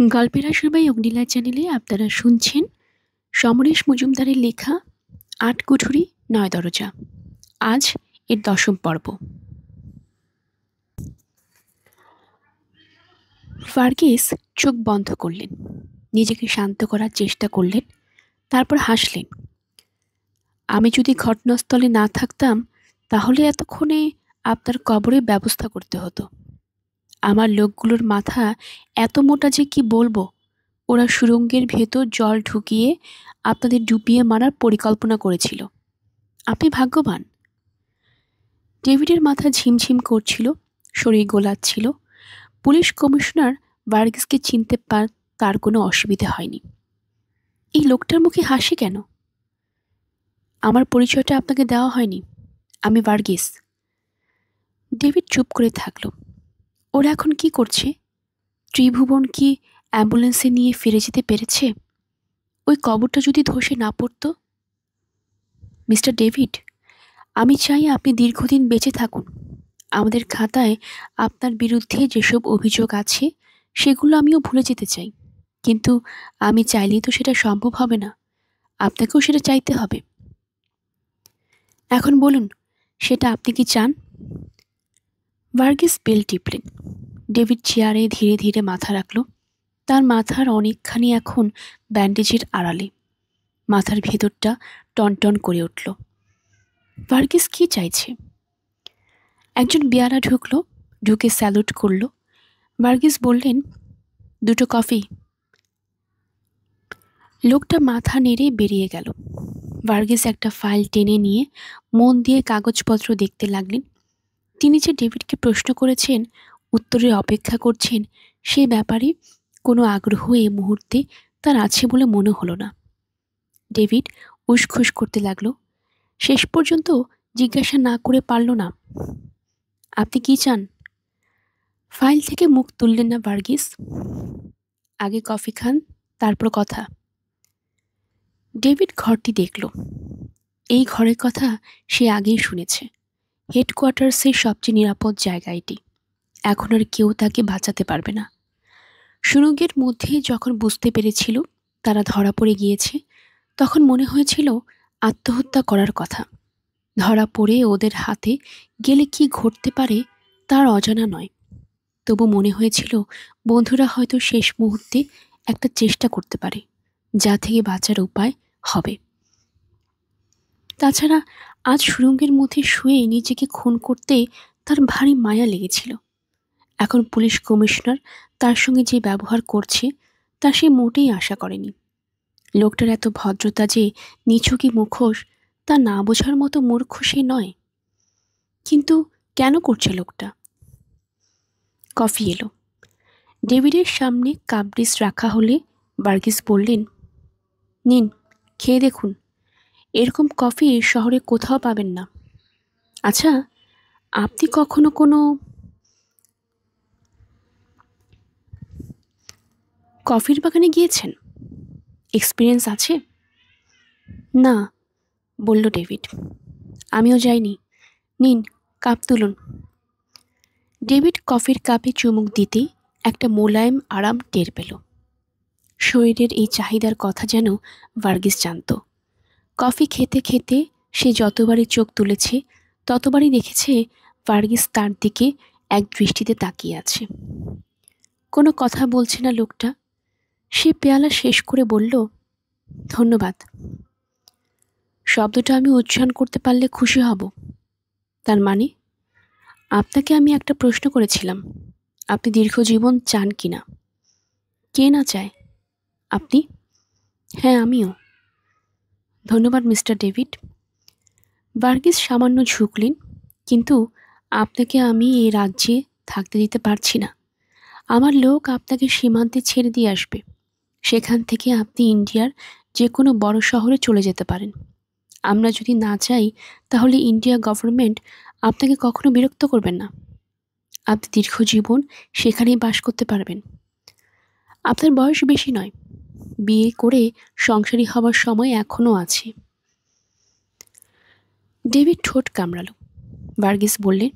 গল্পের আসরবাই অগ্নিলা চ্যানেলে আপনারা শুনছেন সমরেশ মজুমদারের লেখা আটকুঠুরি নয় দরজা। আজ এর 10ম পর্ব। ফার্গিস চোখ বন্ধ করলেন, নিজেকে শান্ত করার চেষ্টা করলেন, তারপর হাসলেন। আমি যদি ঘটনাস্থলে না থাকতাম তাহলে এতক্ষণে আপনার কবরের ব্যবস্থা করতে হতো। আমার লোকগুলোর মাথা এত মোটা যে কি বলবো। ওরা সুড়ঙ্গের ভেতর জল ঢুকিয়ে আপনাদের ডুবিয়ে মারার পরিকল্পনা করেছিল। আপনি ভাগ্যবান। ডেভিডের মাথা ঝিমঝিম করছিল, শরীর গোলাচ্ছিল। পুলিশ কমিশনার ভার্গিসকে চিনতে তার কোনো অসুবিধা হয়নি। এই লোকটার মুখে হাসি কেন? আমার পরিচয়টা আপনাকে দেওয়া হয়নি। আমি ভার্গিস। ডেভিড চুপ করে থাকলো। ওরা এখন কি করছে? ত্রিভুবন কি অ্যাম্বুলেন্সে নিয়ে ফিরে যেতে পেরেছে? ওই কবরটা যদি ধসে না পড়তো? মিস্টার ডেভিড, আমি চাই আপনি দীর্ঘদিন বেঁচে থাকুন। আমাদের খাতায় আপনার বিরুদ্ধে যেসব অভিযোগ আছে সেগুলো আমিও ভুলে যেতে চাই, কিন্তু আমি চাইলেই তো সেটা সম্ভব হবে না। আপনাকেও সেটা চাইতে হবে। এখন বলুন, সেটা আপনি কি চান? ভার্গিস বেল টিপলেন। ডেভিড চেয়ারে ধীরে ধীরে মাথা রাখল। তার মাথার অনেকখানি এখন ব্যান্ডেজের আড়ালে। মাথার ভেতরটা টনটন করে উঠল। ভার্গিস কি চাইছে? একজন বেয়ারা ঢুকলো, ঢুকে স্যালুট করল। ভার্গিস বললেন, 2টো কফি। লোকটা মাথা নেড়ে বেরিয়ে গেল। ভার্গিস একটা ফাইল টেনে নিয়ে মন দিয়ে কাগজপত্র দেখতে লাগলেন। তিনি যে ডেভিডকে প্রশ্ন করেছেন, উত্তরের অপেক্ষা করছেন, সে ব্যাপারে কোনো আগ্রহ এই মুহূর্তে তার আছে বলে মনে হলো না। ডেভিড উসখুস করতে লাগলো। শেষ পর্যন্ত জিজ্ঞাসা না করে পারল না, আপনি কি চান? ফাইল থেকে মুখ তুললেন না ভার্গিস। আগে কফি খান, তারপর কথা। ডেভিড ঘরটি দেখল। এই ঘরের কথা সে আগেই শুনেছে। হেডকোয়ার্টার্সের সবচেয়ে নিরাপদ জায়গা এটি। এখন আর কেউ তাকে বাঁচাতে পারবে না। সুড়ঙ্গের মধ্যে যখন বুঝতে পেরেছিল তারা ধরা পড়ে গিয়েছে, তখন মনে হয়েছিল আত্মহত্যা করার কথা। ধরা পড়ে ওদের হাতে গেলে কি ঘটতে পারে তার অজানা নয়। তবু মনে হয়েছিল বন্ধুরা হয়তো শেষ মুহূর্তে একটা চেষ্টা করতে পারে, যা থেকে বাঁচার উপায় হবে। তাছাড়া আজ সুড়ঙ্গের মধ্যে শুয়ে নিজেকে খুন করতে তার ভারী মায়া লেগেছিল। এখন পুলিশ কমিশনার তার সঙ্গে যে ব্যবহার করছে তা সে মোটেই আশা করেনি। লোকটার এত ভদ্রতা যে নিছকই মুখোশ, তা না বোঝার মতো মূর্খ সে নয়। কিন্তু কেন করছে লোকটা? কফি এলো। ডেভিডের সামনে কাপ-ডিশ রাখা হলে ভার্গিস বললেন, নিন, খেয়ে দেখুন। এরকম কফি শহরে কোথাও পাবেন না। আচ্ছা, আপনি কখনো কোনো কফির বাগানে গিয়েছেন? এক্সপিরিয়েন্স আছে? না, বলল ডেভিড। আমিও যাইনি। নিন, কাপ তুলুন। ডেভিড কফির কাপে চুমুক দিতেই একটা মোলায়েম আরাম টের পেল। শরীরের এই চাহিদার কথা যেন ভার্গিস জানত। কফি খেতে খেতে সে যতবারই চোখ তুলেছে ততবারই দেখেছে ভার্গিস তার দিকে এক দৃষ্টিতে তাকিয়ে আছে। কোনো কথা বলছে না লোকটা। সে পেয়ালা শেষ করে বলল, ধন্যবাদ। শব্দটা আমি উচ্চারণ করতে পারলে খুশি হব। তার মানে? আপনাকে আমি একটা প্রশ্ন করেছিলাম, আপনি দীর্ঘজীবন চান কি না? কে না চায়? আপনি? হ্যাঁ, আমিও। ধন্যবাদ মিস্টার ডেভিড। ভার্গিস সামান্য ঝুঁকলেন। কিন্তু আপনাকে আমি এই রাজ্যে থাকতে দিতে পারছি না। আমার লোক আপনাকে সীমান্তে ছেড়ে দিয়ে আসবে। সেখান থেকে আপনি ইন্ডিয়ার যে কোনো বড় শহরে চলে যেতে পারেন। আমরা যদি না চাই তাহলে ইন্ডিয়া গভর্নমেন্ট আপনাকে কখনো বিরক্ত করবেন না। আপনি দীর্ঘজীবন সেখানেই বাস করতে পারবেন। আপনার বয়স বেশি নয়। বিয়ে করে সংসারী হওয়ার সময় এখনও আছে। ডেভিড ঠোঁট কামড়াল। ভার্গিস বললেন,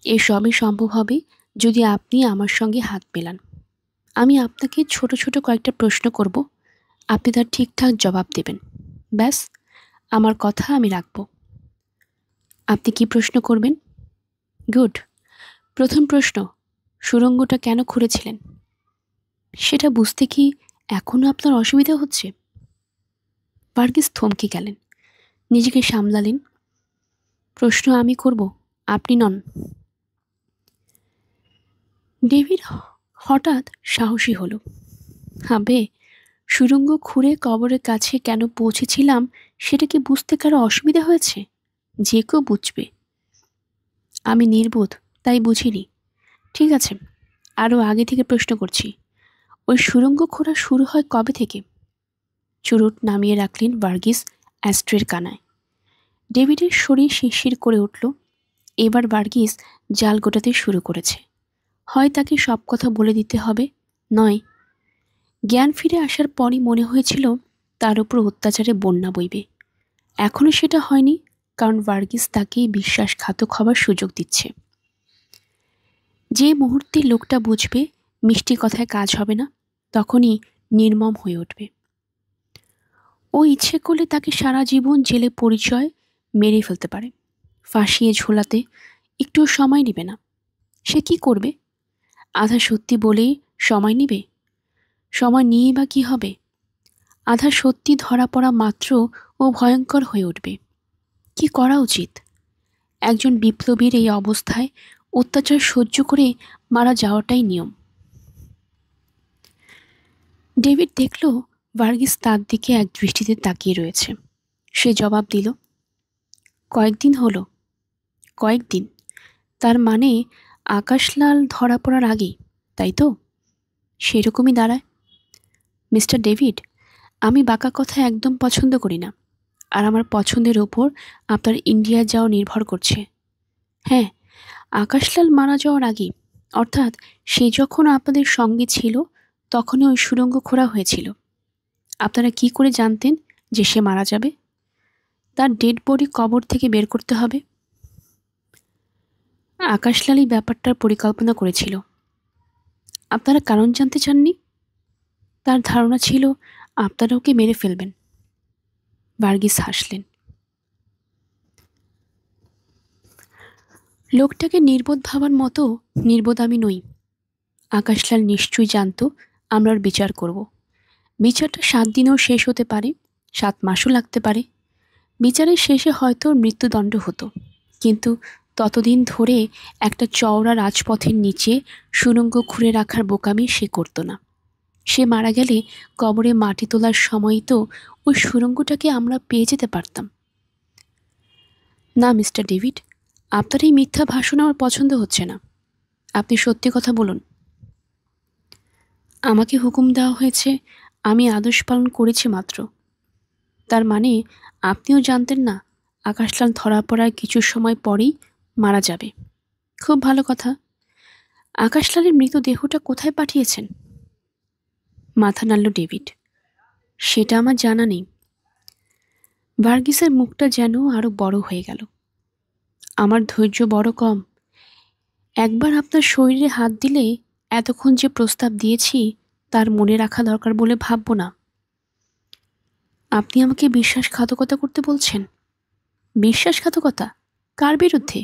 এসবই সম্ভব হবে যদি আপনি আমার সঙ্গে হাত মেলান। আমি আপনাকে ছোট ছোট কয়েকটা প্রশ্ন করব, আপনি তার ঠিকঠাক জবাব দেবেন। ব্যাস, আমার কথা আমি রাখব। আপনি কি প্রশ্ন করবেন? গুড। প্রথম প্রশ্ন, সুড়ঙ্গটা কেন খুঁড়েছিলেন? সেটা বুঝতে কি এখনো আপনার অসুবিধা হচ্ছে? ভার্গিস থমকে গেলেন, নিজেকে সামলালেন। প্রশ্ন আমি করব, আপনি নন। ডেভিড হঠাৎ সাহসী হলো। আবে, সুড়ঙ্গ খুঁড়ে কবরের কাছে কেন পৌঁছেছিলাম সেটা কি বুঝতে কারো অসুবিধা হয়েছে? যে কেউ বুঝবে। আমি নির্বোধ, তাই বুঝিনি। ঠিক আছে, আরও আগে থেকে প্রশ্ন করছি। ওই সুড়ঙ্গ খোঁড়া শুরু হয় কবে থেকে? চুরুট নামিয়ে রাখলেন ভার্গিস অ্যাস্ট্রের কানায়। ডেভিডের শরীর শিরশির করে উঠল। এবার ভার্গিস জাল গোটাতে শুরু করেছে। হয় তাকে সব কথা বলে দিতে হবে, নয়। জ্ঞান ফিরে আসার পরই মনে হয়েছিল তার উপর অত্যাচারে বন্যা বইবে। এখনও সেটা হয়নি, কারণ ভার্গিস তাকে বিশ্বাসঘাতক হবার সুযোগ দিচ্ছে। যে মুহূর্তে লোকটা বুঝবে মিষ্টি কথায় কাজ হবে না, তখনই নির্মম হয়ে উঠবে। ও ইচ্ছে করলে তাকে সারা জীবন জেলে পরিচয় মেরে ফেলতে পারে। ফাঁসিয়ে ঝোলাতে একটু সময় নেবে না। সে কি করবে? আধা সত্যি বলেই সময় নেবে? সময় নিয়ে বা কী হবে? আধা সত্যি ধরা পড়া মাত্র ও ভয়ঙ্কর হয়ে উঠবে। কি করা উচিত? একজন বিপ্লবীর এই অবস্থায় অত্যাচার সহ্য করে মারা যাওয়াটাই নিয়ম। ডেভিড দেখল ভার্গিস তার দিকে এক দৃষ্টিতে তাকিয়ে রয়েছে। সে জবাব দিল, কয়েকদিন হলো। কয়েকদিন? তার মানে আকাশলাল ধরা পড়ার আগেই, তাই তো? সেরকমই দাঁড়ায়। মিস্টার ডেভিড, আমি বাঁকা কথা একদম পছন্দ করি না, আর আমার পছন্দের ওপর আপনার ইন্ডিয়া যাওয়া নির্ভর করছে। হ্যাঁ, আকাশলাল মারা যাওয়ার আগেই, অর্থাৎ সে যখন আপনাদের সঙ্গে ছিল তখনই ওই সুড়ঙ্গ খোঁড়া হয়েছিল। আপনারা কি করে জানতেন যে সে মারা যাবে? তার ডেড বডি কবর থেকে বের করতে হবে। আকাশলালই ব্যাপারটার পরিকল্পনা করেছিল। আপনারা কারণ জানতে চাননি? তার ধারণা ছিল আপনারা ওকে মেরে ফেলবেন। ভার্গিস হাসলেন। লোকটাকে নির্বোধ ভাবার মতো নির্বোধ আমি নই। আকাশলাল নিশ্চয়ই জানত আমরা ওর বিচার করব। বিচারটা 7 দিনেও শেষ হতে পারে, 7 মাসও লাগতে পারে। বিচারের শেষে হয়তো ওর মৃত্যুদণ্ড হতো, কিন্তু ততদিন ধরে একটা চওড়া রাজপথের নিচে সুড়ঙ্গ খুঁড়ে রাখার বোকামি সে করত না। সে মারা গেলে কবরে মাটি তোলার সময়ই তো ওই সুড়ঙ্গটাকে আমরা পেয়ে যেতে পারতাম। না মিস্টার ডেভিড, আপনার এই মিথ্যা ভাষণ আমার পছন্দ হচ্ছে না। আপনি সত্যি কথা বলুন। আমাকে হুকুম দেওয়া হয়েছে, আমি আদেশ পালন করেছি মাত্র। তার মানে আপনিও জানতেন না আকাশলাল ধরা পড়ার কিছু সময় পরেই মারা যাবে? খুব ভালো কথা। আকাশলালের মৃতদেহটা কোথায় পাঠিয়েছেন? মাথা নাড়ল ডেভিড। সেটা আমার জানা নেই। ভার্গিসের মুখটা যেন আরো বড় হয়ে গেল। আমার ধৈর্য বড় কম। একবার আপনার শরীরে হাত দিলে এতক্ষণ যে প্রস্তাব দিয়েছি তার মনে রাখা দরকার বলে ভাবব না। আপনি আমাকে বিশ্বাসঘাতকতা করতে বলছেন? বিশ্বাসঘাতকতা? কার বিরুদ্ধে?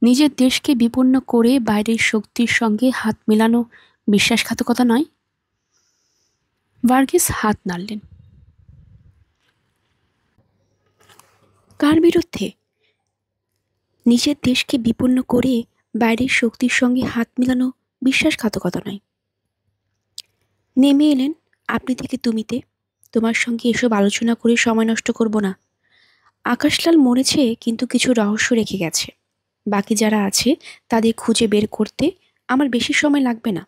নিজের দেশকে বিপন্ন করে বাইরের শক্তির সঙ্গে হাত মেলানো বিশ্বাসঘাতকতা নয়? ভার্গিস হাত নাড়লেন। কার বিরুদ্ধে? নিজের দেশকে বিপন্ন করে বাইরের শক্তির সঙ্গে হাত মেলানো বিশ্বাসঘাতকতা নয়। নেমে এলেন আপনি থেকে তুমিতে। তোমার সঙ্গে এসব আলোচনা করে সময় নষ্ট করব না। আকাশলাল মরেছে, কিন্তু কিছু রহস্য রেখে গেছে। বাকি যারা আছে তাদের খুঁজে বের করতে আমার বেশি সময় লাগবে না।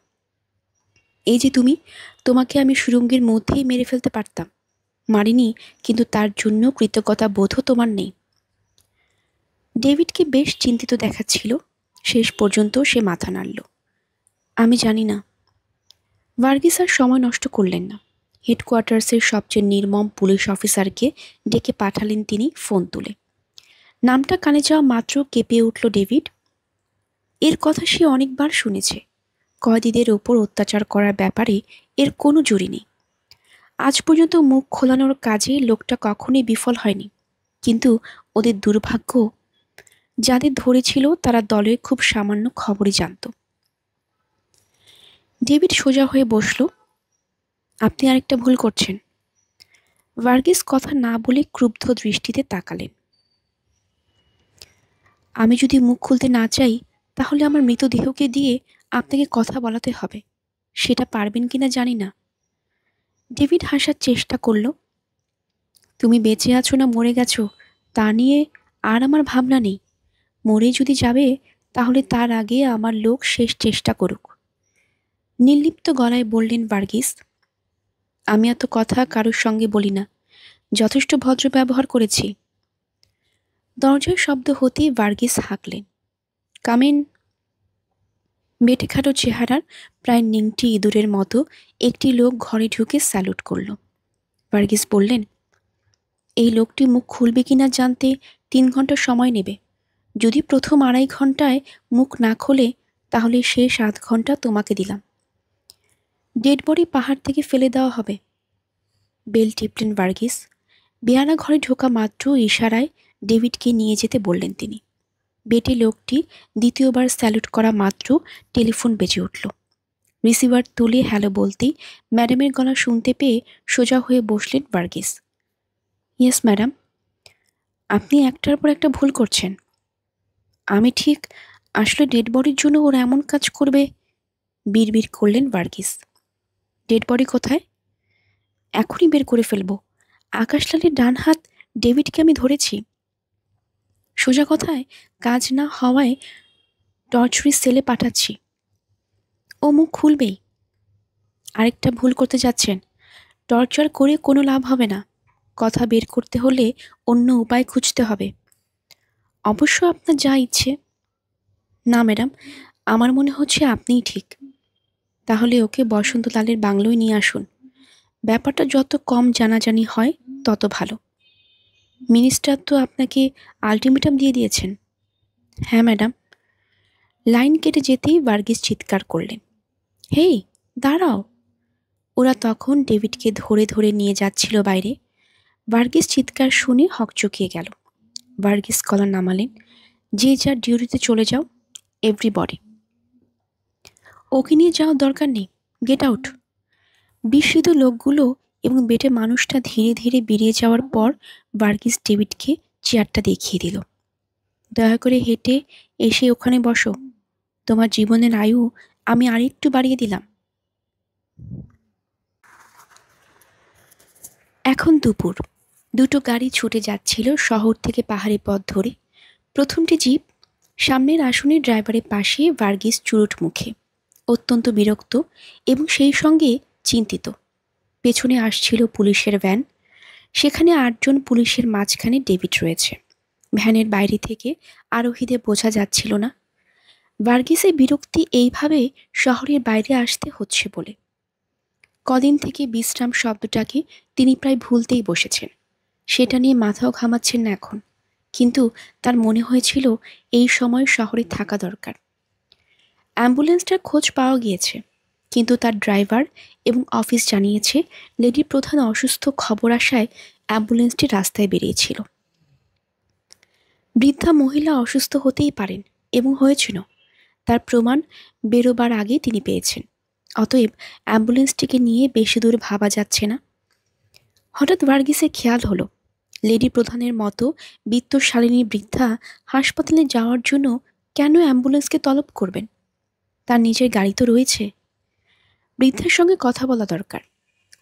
এই যে তুমি, তোমাকে আমি সুড়ঙ্গের মধ্যেই মেরে ফেলতে পারতাম। মারিনি, কিন্তু তার জন্য কৃতজ্ঞতা বোধও তোমার নেই। ডেভিডকে বেশ চিন্তিত দেখাচ্ছিল। শেষ পর্যন্ত সে মাথা নাড়ল। আমি জানি না। ভার্গিস আর সময় নষ্ট করলেন না। হেডকোয়ার্টার্সের সবচেয়ে নির্মম পুলিশ অফিসারকে ডেকে পাঠালেন তিনি ফোন তুলে। নামটা কানে যাওয়া মাত্র কেঁপে উঠল ডেভিড। এর কথা সে অনেকবার শুনেছে। কয়েদিদের ওপর অত্যাচার করার ব্যাপারে এর কোনো জুরি নেই। আজ পর্যন্ত মুখ খোলানোর কাজে লোকটা কখনোই বিফল হয়নি। কিন্তু ওদের দুর্ভাগ্য, যাদের ধরেছিল তারা দলের খুব সামান্য খবরই জানত। ডেভিড সোজা হয়ে বসল। আপনি আরেকটা ভুল করছেন। ভার্গিস কথা না বলে ক্রুব্ধ দৃষ্টিতে তাকালেন। আমি যদি মুখ খুলতে না চাই, তাহলে আমার মৃতদেহকে দিয়ে আপনাকে কথা বলাতে হবে। সেটা পারবেন কিনা জানি না। ডেভিড হাসার চেষ্টা করল। তুমি বেঁচে আছো না মরে গেছো তা নিয়ে আর আমার ভাবনা নেই। মরে যদি যাবে, তাহলে তার আগে আমার লোক শেষ চেষ্টা করুক। নির্লিপ্ত গলায় বললেন ভার্গিস। আমি এত কথা কারোর সঙ্গে বলি না। যথেষ্ট ভদ্র ব্যবহার করেছি। দরজার শব্দ হতেই ভার্গিস হাঁকলেন। কামিন। বেটেখাটো চেহারার প্রায় নিংটি ইঁদুরের মতো একটি লোক ঘরে ঢুকে স্যালুট করল। ভার্গিস বললেন, এই লোকটি মুখ খুলবে কিনা জানতে 3 ঘন্টা সময় নেবে। যদি প্রথম 2.5 ঘন্টায় মুখ না খোলে, তাহলে শেষ 8 ঘন্টা তোমাকে দিলাম। ডেড বডি পাহাড় থেকে ফেলে দেওয়া হবে। বেল টিপলেন ভার্গিস। বেয়ারা ঘরে ঢোকা মাত্র ইশারায় ডেভিডকে নিয়ে যেতে বললেন তিনি। বেটে লোকটি দ্বিতীয়বার স্যালুট করা মাত্র টেলিফোন বেজে উঠল। রিসিভার তুলে হ্যালো বলতেই ম্যাডামের গলা শুনতে পেয়ে সোজা হয়ে বসলেন ভার্গিস। Yes madam. আপনি একটার পর একটা ভুল করছেন। আমি ঠিক আসলে ডেড বডির জন্য ওরা এমন কাজ করবে, বিড়বিড় করলেন ভার্গিস। ডেড বডি কোথায়? এখনই বের করে ফেলবো। আকাশলালের ডান হাত ডেভিডকে আমি ধরেছি। সোজা কথায় কাজ না হওয়ায় টর্চারি সেলে পাঠাচ্ছি। ও মুখ খুলবেই। আরেকটা ভুল করতে যাচ্ছেন। টর্চার করে কোনো লাভ হবে না। কথা বের করতে হলে অন্য উপায় খুঁজতে হবে। অবশ্য আপনার যা ইচ্ছে। না ম্যাডাম, আমার মনে হচ্ছে আপনিই ঠিক। তাহলে ওকে বসন্তলালের বাংলোয় নিয়ে আসুন। ব্যাপারটা যত কম জানাজানি হয় তত ভালো। মিনিস্টার তো আপনাকে আলটিমেটাম দিয়ে দিয়েছেন। হ্যাঁ ম্যাডাম। লাইন কেটে যেতেই ভার্গিস চিৎকার করলেন, হেই দাঁড়াও। ওরা তখন ডেভিডকে ধরে ধরে নিয়ে যাচ্ছিল বাইরে। ভার্গিস চিৎকার শুনে হকচকিয়ে গেল। ভার্গিস কলার নামালেন। যে যার ডিউটিতে চলে যাও, এভরিবডি। ওকে নিয়ে যাওয়ার দরকার নেই। Get out. বিস্মিত লোকগুলো এবং বেটে মানুষটা ধীরে ধীরে বেরিয়ে যাওয়ার পর ভার্গিস ডেভিডকে চেয়ারটা দেখিয়ে দিল। দয়া করে হেঁটে এসে ওখানে বসো। তোমার জীবনের আয়ু আমি আরেকটু বাড়িয়ে দিলাম। এখন দুপুর। 2টো গাড়ি ছুটে যাচ্ছিল শহর থেকে পাহাড়ি পথ ধরে। প্রথমটি জিপ। সামনের আসনের ড্রাইভারের পাশে ভার্গিস চুরুট মুখে, অত্যন্ত বিরক্ত এবং সেই সঙ্গে চিন্তিত। পেছনে আসছিল পুলিশের ভ্যান। সেখানে 8 জন পুলিশের মাঝখানে ডেভিড রয়েছে। ভ্যানের বাইরে থেকে আরোহীদের বোঝা যাচ্ছিল না ভার্গিসের বিরক্তি এইভাবে শহরের বাইরে আসতে হচ্ছে বলে। কদিন থেকে বিশ্রাম শব্দটাকে তিনি প্রায় ভুলতেই বসেছেন। সেটা নিয়ে মাথাও ঘামাচ্ছেন না এখন। কিন্তু তার মনে হয়েছিল এই সময় শহরে থাকা দরকার। অ্যাম্বুলেন্সটার খোঁজ পাওয়া গিয়েছে, কিন্তু তার ড্রাইভার এবং অফিস জানিয়েছে লেডি প্রধান অসুস্থ খবর আসায় অ্যাম্বুলেন্সটি রাস্তায় বেরিয়েছিল। বৃদ্ধা মহিলা অসুস্থ হতেই পারেন এবং হয়েছিল, তার প্রমাণ বেরোবার আগে তিনি পেয়েছেন। অতএব অ্যাম্বুলেন্সটিকে নিয়ে বেশি দূর ভাবা যাচ্ছে না। হঠাৎ ভার্গিসের খেয়াল হলো, লেডি প্রধানের মতো বিত্তশালিনী বৃদ্ধা হাসপাতালে যাওয়ার জন্য কেন অ্যাম্বুলেন্সকে তলব করবেন? তার নিজের গাড়ি তো রয়েছে। বৃদ্ধার সঙ্গে কথা বলা দরকার।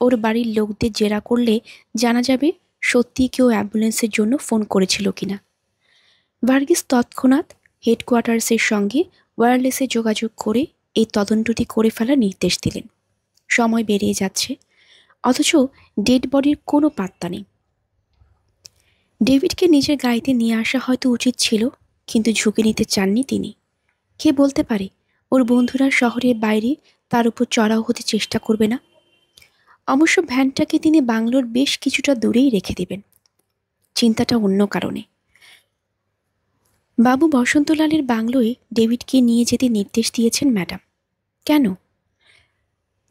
ওর বাড়ির লোকদের জেরা করলে জানা যাবে সত্যি কেউ অ্যাম্বুলেন্সের জন্য ফোন করেছিল কিনা। ভার্গিস তৎক্ষণাৎ হেডকোয়ার্টার্সের সঙ্গে ওয়্যারলেসে যোগাযোগ করে এই তদন্তটি করে ফেলার নির্দেশ দিলেন। সময় বেরিয়ে যাচ্ছে, অথচ ডেড বডির কোনো পাত্তা নেই। ডেভিডকে নিজের গাড়িতে নিয়ে আসা হয়তো উচিত ছিল, কিন্তু ঝুঁকি নিতে চাননি তিনি। কে বলতে পারে ওর বন্ধুরা শহরের বাইরে তার উপর চড়াও হতে চেষ্টা করবে না। অবশ্য ভ্যানটাকে তিনি বাংলোর বেশ কিছুটা দূরেই রেখে দেবেন। চিন্তাটা অন্য কারণে। বাবু বসন্তলালের বাংলোয় ডেভিডকে নিয়ে যেতে নির্দেশ দিয়েছেন ম্যাডাম। কেন?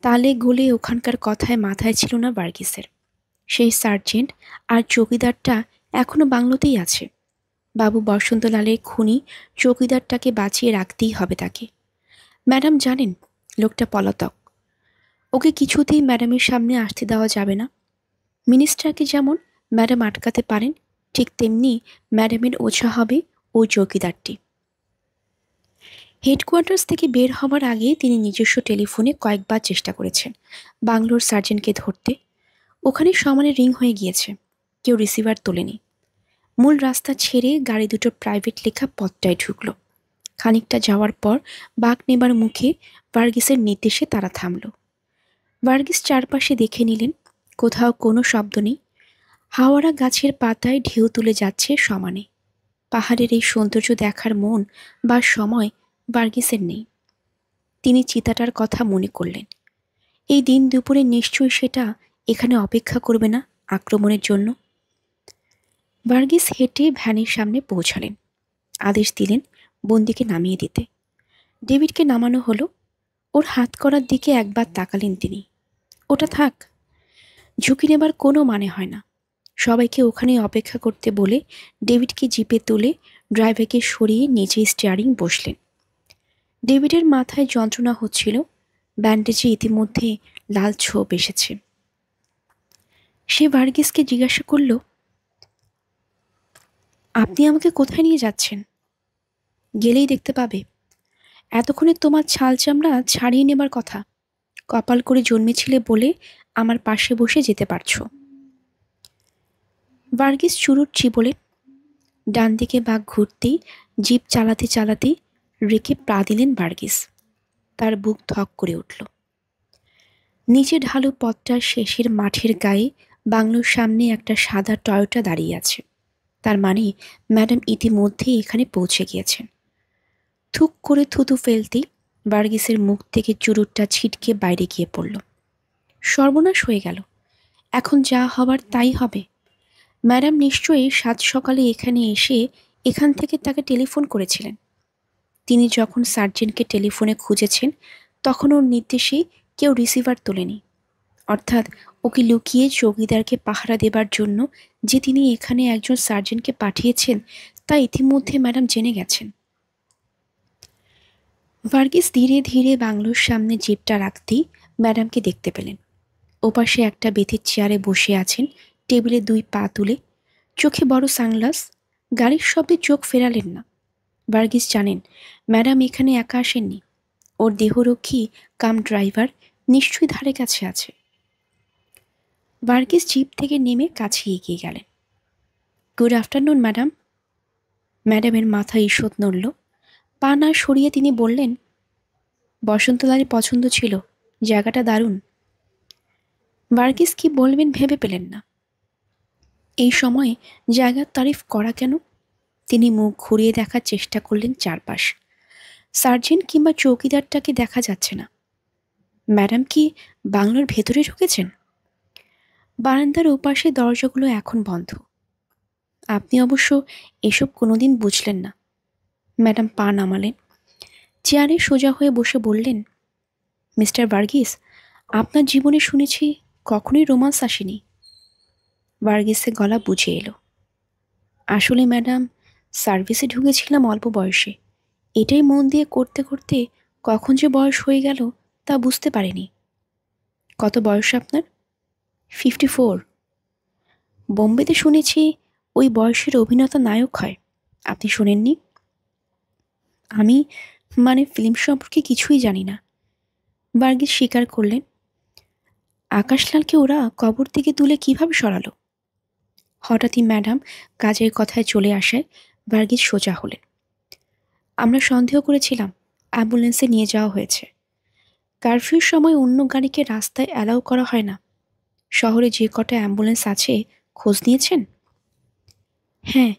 তালে গলে ওখানকার কথায় মাথায় ছিল না ভার্গিসের। সেই সার্জেন্ট আর চৌকিদারটা এখনো বাংলোতেই আছে। বাবু বসন্তলালের খুনি চৌকিদারটাকে বাঁচিয়ে রাখতেই হবে তাকে। ম্যাডাম জানেন লোকটা পলাতক। ওকে কিছুতেই ম্যাডামের সামনে আসতে দেওয়া যাবে না। মিনিস্টারকে যেমন ম্যাডাম আটকাতে পারেন, ঠিক তেমনি ম্যাডামের ওঝা হবে ওই চৌকিদারটি। হেডকোয়ার্টার্স থেকে বের হওয়ার আগে তিনি নিজস্ব টেলিফোনে কয়েকবার চেষ্টা করেছেন বাংলোর সার্জেন্টকে ধরতে। ওখানে সমানে রিং হয়ে গিয়েছে, কেউ রিসিভার তোলেনি। মূল রাস্তা ছেড়ে গাড়ি দুটো প্রাইভেট লেখা পথটায় ঢুকল। খানিকটা যাওয়ার পর বাঁক নেবার মুখে ভার্গিসের নির্দেশে তারা থামল। ভার্গিস চারপাশে দেখে নিলেন, কোথাও কোনো শব্দ নেই। হাওয়ারা গাছের পাতায় ঢেউ তুলে যাচ্ছে সমানে। পাহাড়ের এই সৌন্দর্য দেখার মন বা সময় ভার্গিসের নেই। তিনি চিতাটার কথা মনে করলেন। এই দিন দুপুরে নিশ্চয়ই সেটা এখানে অপেক্ষা করবে না আক্রমণের জন্য। ভার্গিস হেঁটে ভ্যানের সামনে পৌঁছালেন। আদেশ দিলেন বন্দিকে নামিয়ে দিতে। ডেভিডকে নামানো হলো। ওর হাত করার দিকে একবার তাকালেন তিনি। ওটা থাক, ঝুঁকি নেবার কোনো মানে হয় না। সবাইকে ওখানে অপেক্ষা করতে বলে ডেভিডকে জিপে তুলে ড্রাইভারকে সরিয়ে নিচে স্টিয়ারিং বসলেন। ডেভিডের মাথায় যন্ত্রণা হচ্ছিল, ব্যান্ডেজে ইতিমধ্যে লাল ছোপ এসেছে। সে ভার্গিসকে জিজ্ঞাসা করল, আপনি আমাকে কোথায় নিয়ে যাচ্ছেন? গেলেই দেখতে পাবে। এতক্ষণে তোমার ছাল চামড়া ছাড়িয়ে নেবার কথা। কপাল করে জন্মেছিলে বলে আমার পাশে বসে যেতে পারছো। ভার্গিস চুরুট চিবোলেন। ডান দিকে বাঘ ঘুরতেই জিপ চালাতে চালাতে রেখে পা দিলেন ভার্গিস। তার বুক ধক করে উঠল। নিচে ঢালু পথটার শেষের মাঠের গায়ে বাংলোর সামনে একটা সাদা টয়োটা দাঁড়িয়ে আছে। তার মানে ম্যাডাম ইতিমধ্যেই এখানে পৌঁছে গিয়েছেন। থুক করে থুতু ফেলতেই ভার্গিসের মুখ থেকে চুরুটটা ছিটকে বাইরে গিয়ে পড়ল। সর্বনাশ হয়ে গেল। এখন যা হবার তাই হবে। ম্যাডাম নিশ্চয়ই সাত সকালে এখানে এসে এখান থেকে তাকে টেলিফোন করেছিলেন। তিনি যখন সার্জেন্টকে টেলিফোনে খুঁজেছেন তখন ওর নির্দেশেই কেউ রিসিভার তোলেনি। অর্থাৎ ওকে লুকিয়ে চৌকিদারকে পাহারা দেবার জন্য যে তিনি এখানে একজন সার্জেন্টকে পাঠিয়েছেন তা ইতিমধ্যে ম্যাডাম জেনে গেছেন। ভার্গিস ধীরে ধীরে বাংলোর সামনে জিপটা রাখতেই ম্যাডামকে দেখতে পেলেন। ওপাশে একটা বেতের চেয়ারে বসে আছেন, টেবিলে দুই পা তুলে, চোখে বড় সানগ্লাস। গাড়ির শব্দে চোখ ফেরালেন না। ভার্গিস জানেন ম্যাডাম এখানে একা আসেননি। ওর দেহরক্ষী কাম ড্রাইভার নিশ্চয়ই ধারে কাছে আছে। ভার্গিস জিপ থেকে নেমে কাছে এগিয়ে গেলেন। Good afternoon madam. ম্যাডামের মাথায় ঈষৎ নড়ল। পা না সরিয়ে তিনি বললেন, বসন্তলালের পছন্দ ছিল, জায়গাটা দারুণ। ভার্গিস কি বলবেন ভেবে পেলেন না। এই সময়ে জায়গার তারিফ করা কেন? তিনি মুখ ঘুরিয়ে দেখার চেষ্টা করলেন চারপাশ। সার্জেন্ট কিংবা চৌকিদারটাকে দেখা যাচ্ছে না। ম্যাডাম কি বাংলোর ভেতরে ঢুকেছেন? বারান্দার ওপাশে দরজাগুলো এখন বন্ধ। আপনি অবশ্য এসব কোনোদিন বুঝলেন না। ম্যাডাম পা নামালেন, চেয়ারে সোজা হয়ে বসে বললেন, মিস্টার ভার্গিস, আপনার জীবনে শুনেছি কখনোই রোমান্স আসেনি। ভার্গিসের গলা বুঝে এলো। আসলে ম্যাডাম, সার্ভিসে ঢুকেছিলাম অল্প বয়সে। এটাই মন দিয়ে করতে করতে কখন যে বয়স হয়ে গেল তা বুঝতে পারিনি। কত বয়স আপনার? 54। বোম্বেতে শুনেছি ওই বয়সের অভিনেতা নায়ক হয়। আপনি শোনেননি? আমি ফিল্ম সম্পর্কে কিছুই জানি না। ভার্গিস স্বীকার করলেন। আকাশলালকে ওরা কবর থেকে তুলে কিভাবে সরালো? হঠাৎই ম্যাডাম কাজের কথায় চলে আসায় ভার্গিস সোজা হলেন। আমরা সন্দেহ করেছিলাম অ্যাম্বুলেন্সে নিয়ে যাওয়া হয়েছে। কারফিউর সময় অন্য গাড়িকে রাস্তায় অ্যালাউ করা হয় না। শহরে যে কটা অ্যাম্বুলেন্স আছে খোঁজ নিয়েছেন? হ্যাঁ,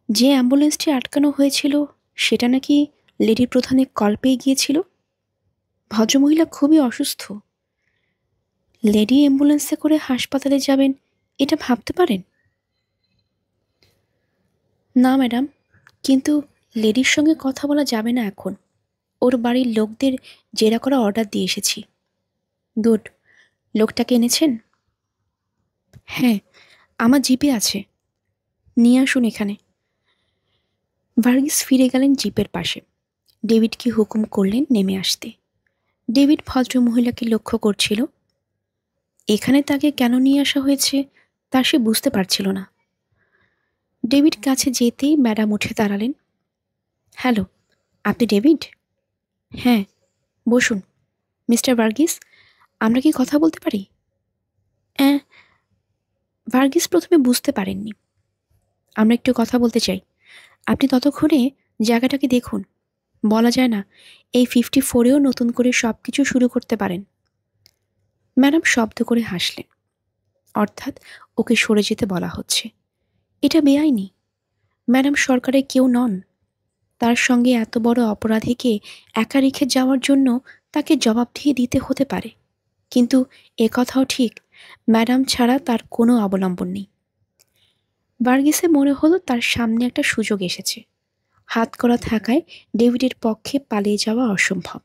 যে অ্যাম্বুলেন্সটি আটকানো হয়েছিল সেটা নাকি লেডি প্রধানের কল পেয়ে গিয়েছিল। ভদ্রমহিলা খুবই অসুস্থ। লেডি অ্যাম্বুলেন্সে করে হাসপাতালে যাবেন এটা ভাবতে পারেন? না ম্যাডাম, কিন্তু লেডির সঙ্গে কথা বলা যাবে না এখন। ওর বাড়ির লোকদের জেরা করা অর্ডার দিয়ে এসেছি। গুড। লোকটাকে এনেছেন? হ্যাঁ, আমার জিপে আছে। নিয়ে আসুন এখানে। ভার্গিস ফিরে গেলেন জিপের পাশে। ডেভিডকে হুকুম করলেন নেমে আসতে। ডেভিড ভদ্রমহিলাকে লক্ষ্য করছিল। এখানে তাকে কেন নিয়ে আসা হয়েছে তা সে বুঝতে পারছিল না। ডেভিড কাছে যেতেই ম্যাডাম উঠে দাঁড়ালেন। হ্যালো, আপনি ডেভিড? হ্যাঁ, বসুন। মিস্টার ভার্গিস, আমরা কি কথা বলতে পারি? হ্যাঁ। ভার্গিস প্রথমে বুঝতে পারেননি। আমরা একটু কথা বলতে চাই। আপনি ততক্ষণে জায়গাটাকে দেখুন। বলা যায় না এই 54-এও নতুন করে সব কিছু শুরু করতে পারেন। ম্যাডাম শব্দ করে হাসলেন। অর্থাৎ ওকে সরে যেতে বলা হচ্ছে। এটা বেআইনি। ম্যাডাম সরকারের কেউ নন। তার সঙ্গে এত বড় অপরাধীকে একা রেখে যাওয়ার জন্য তাকে জবাবদিহি দিতে হতে পারে। কিন্তু একথাও ঠিক, ম্যাডাম ছাড়া তার কোনো অবলম্বন নেই। ভার্গিসে মনে হলো তার সামনে একটা সুযোগ এসেছে। হাত করা থাকায় ডেভিডের পক্ষে পালিয়ে যাওয়া অসম্ভব।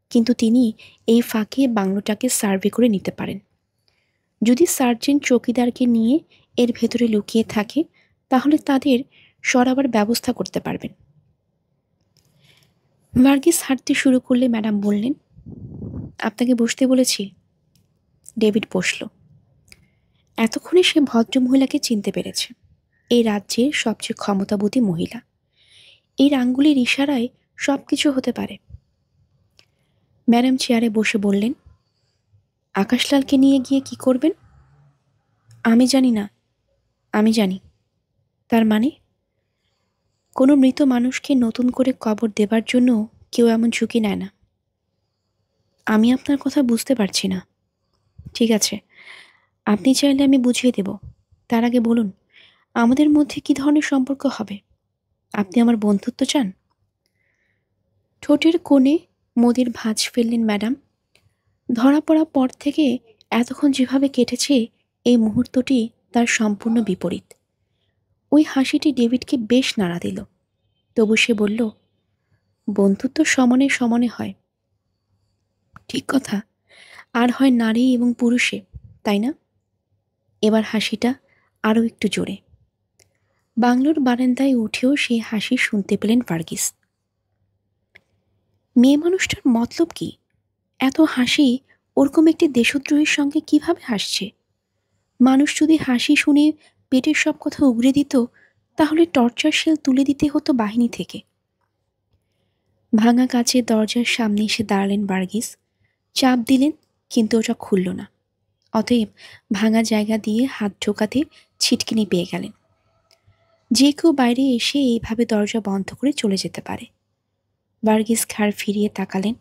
কিন্তু তিনি এই ফাঁকে বাংলোটাকে সার্ভে করে নিতে পারেন। যদি সার্জেন্ট চৌকিদারকে নিয়ে এর ভেতরে লুকিয়ে থাকে তাহলে তাদের সরাবার ব্যবস্থা করতে পারবেন। ভার্গিস হাঁটতে শুরু করলে ম্যাডাম বললেন, আপনাকে বসতে বলেছি। ডেভিড বসল। এতক্ষণে সে ভদ্রমহিলাকে চিনতে পেরেছে। এই রাজ্যের সবচেয়ে ক্ষমতাবতী মহিলা। এই আঙ্গুলের ইশারায় সব কিছু হতে পারে। ম্যাডাম চেয়ারে বসে বললেন, আকাশলালকে নিয়ে গিয়ে কি করবেন? আমি জানি না। আমি জানি। তার মানে? কোনো মৃত মানুষকে নতুন করে কবর দেবার জন্য কেউ এমন ঝুঁকি নেয় না। আমি আপনার কথা বুঝতে পারছি না। ঠিক আছে, আপনি চাইলে আমি বুঝিয়ে দেব। তার আগে বলুন, আমাদের মধ্যে কি ধরনের সম্পর্ক হবে? আপনি আমার বন্ধুত্ব চান? ঠোঁটের কোণে মদির ভাঁজ ফেললেন ম্যাডাম। ধরা পড়ার পর থেকে এতক্ষণ যেভাবে কেটেছে এই মুহূর্তটি তার সম্পূর্ণ বিপরীত। ওই হাসিটি ডেভিডকে বেশ নাড়া দিল। তবু সে বলল, বন্ধুত্ব সমানে সমানে হয়। ঠিক কথা। আর হয় নারী এবং পুরুষে, তাই না? এবার হাসিটা আরও একটু জোরে। বাংলোর বারান্দায় উঠেও সেই হাসি শুনতে পেলেন ভার্গিস। মেয়ে মানুষটার মতলব কি? এত হাসি ওরকম একটি দেশদ্রোহীর সঙ্গে কিভাবে হাসছে? মানুষ যদি হাসি শুনে পেটের সব কথা উগরে দিত তাহলে টর্চার শেল তুলে দিতে হতো বাহিনী থেকে। ভাঙা কাচের দরজার সামনে এসে দাঁড়ালেন ভার্গিস। চাপ দিলেন, কিন্তু ওটা খুলল না। অতএব ভাঙা জায়গা দিয়ে হাত ঢোকাতে ছিটকিনি পেয়ে গেলেন। যে কেউ বাইরে এসে এইভাবে দরজা বন্ধ করে চলে যেতে পারে। ভার্গিস ঘাড় ফিরিয়ে তাকালেন।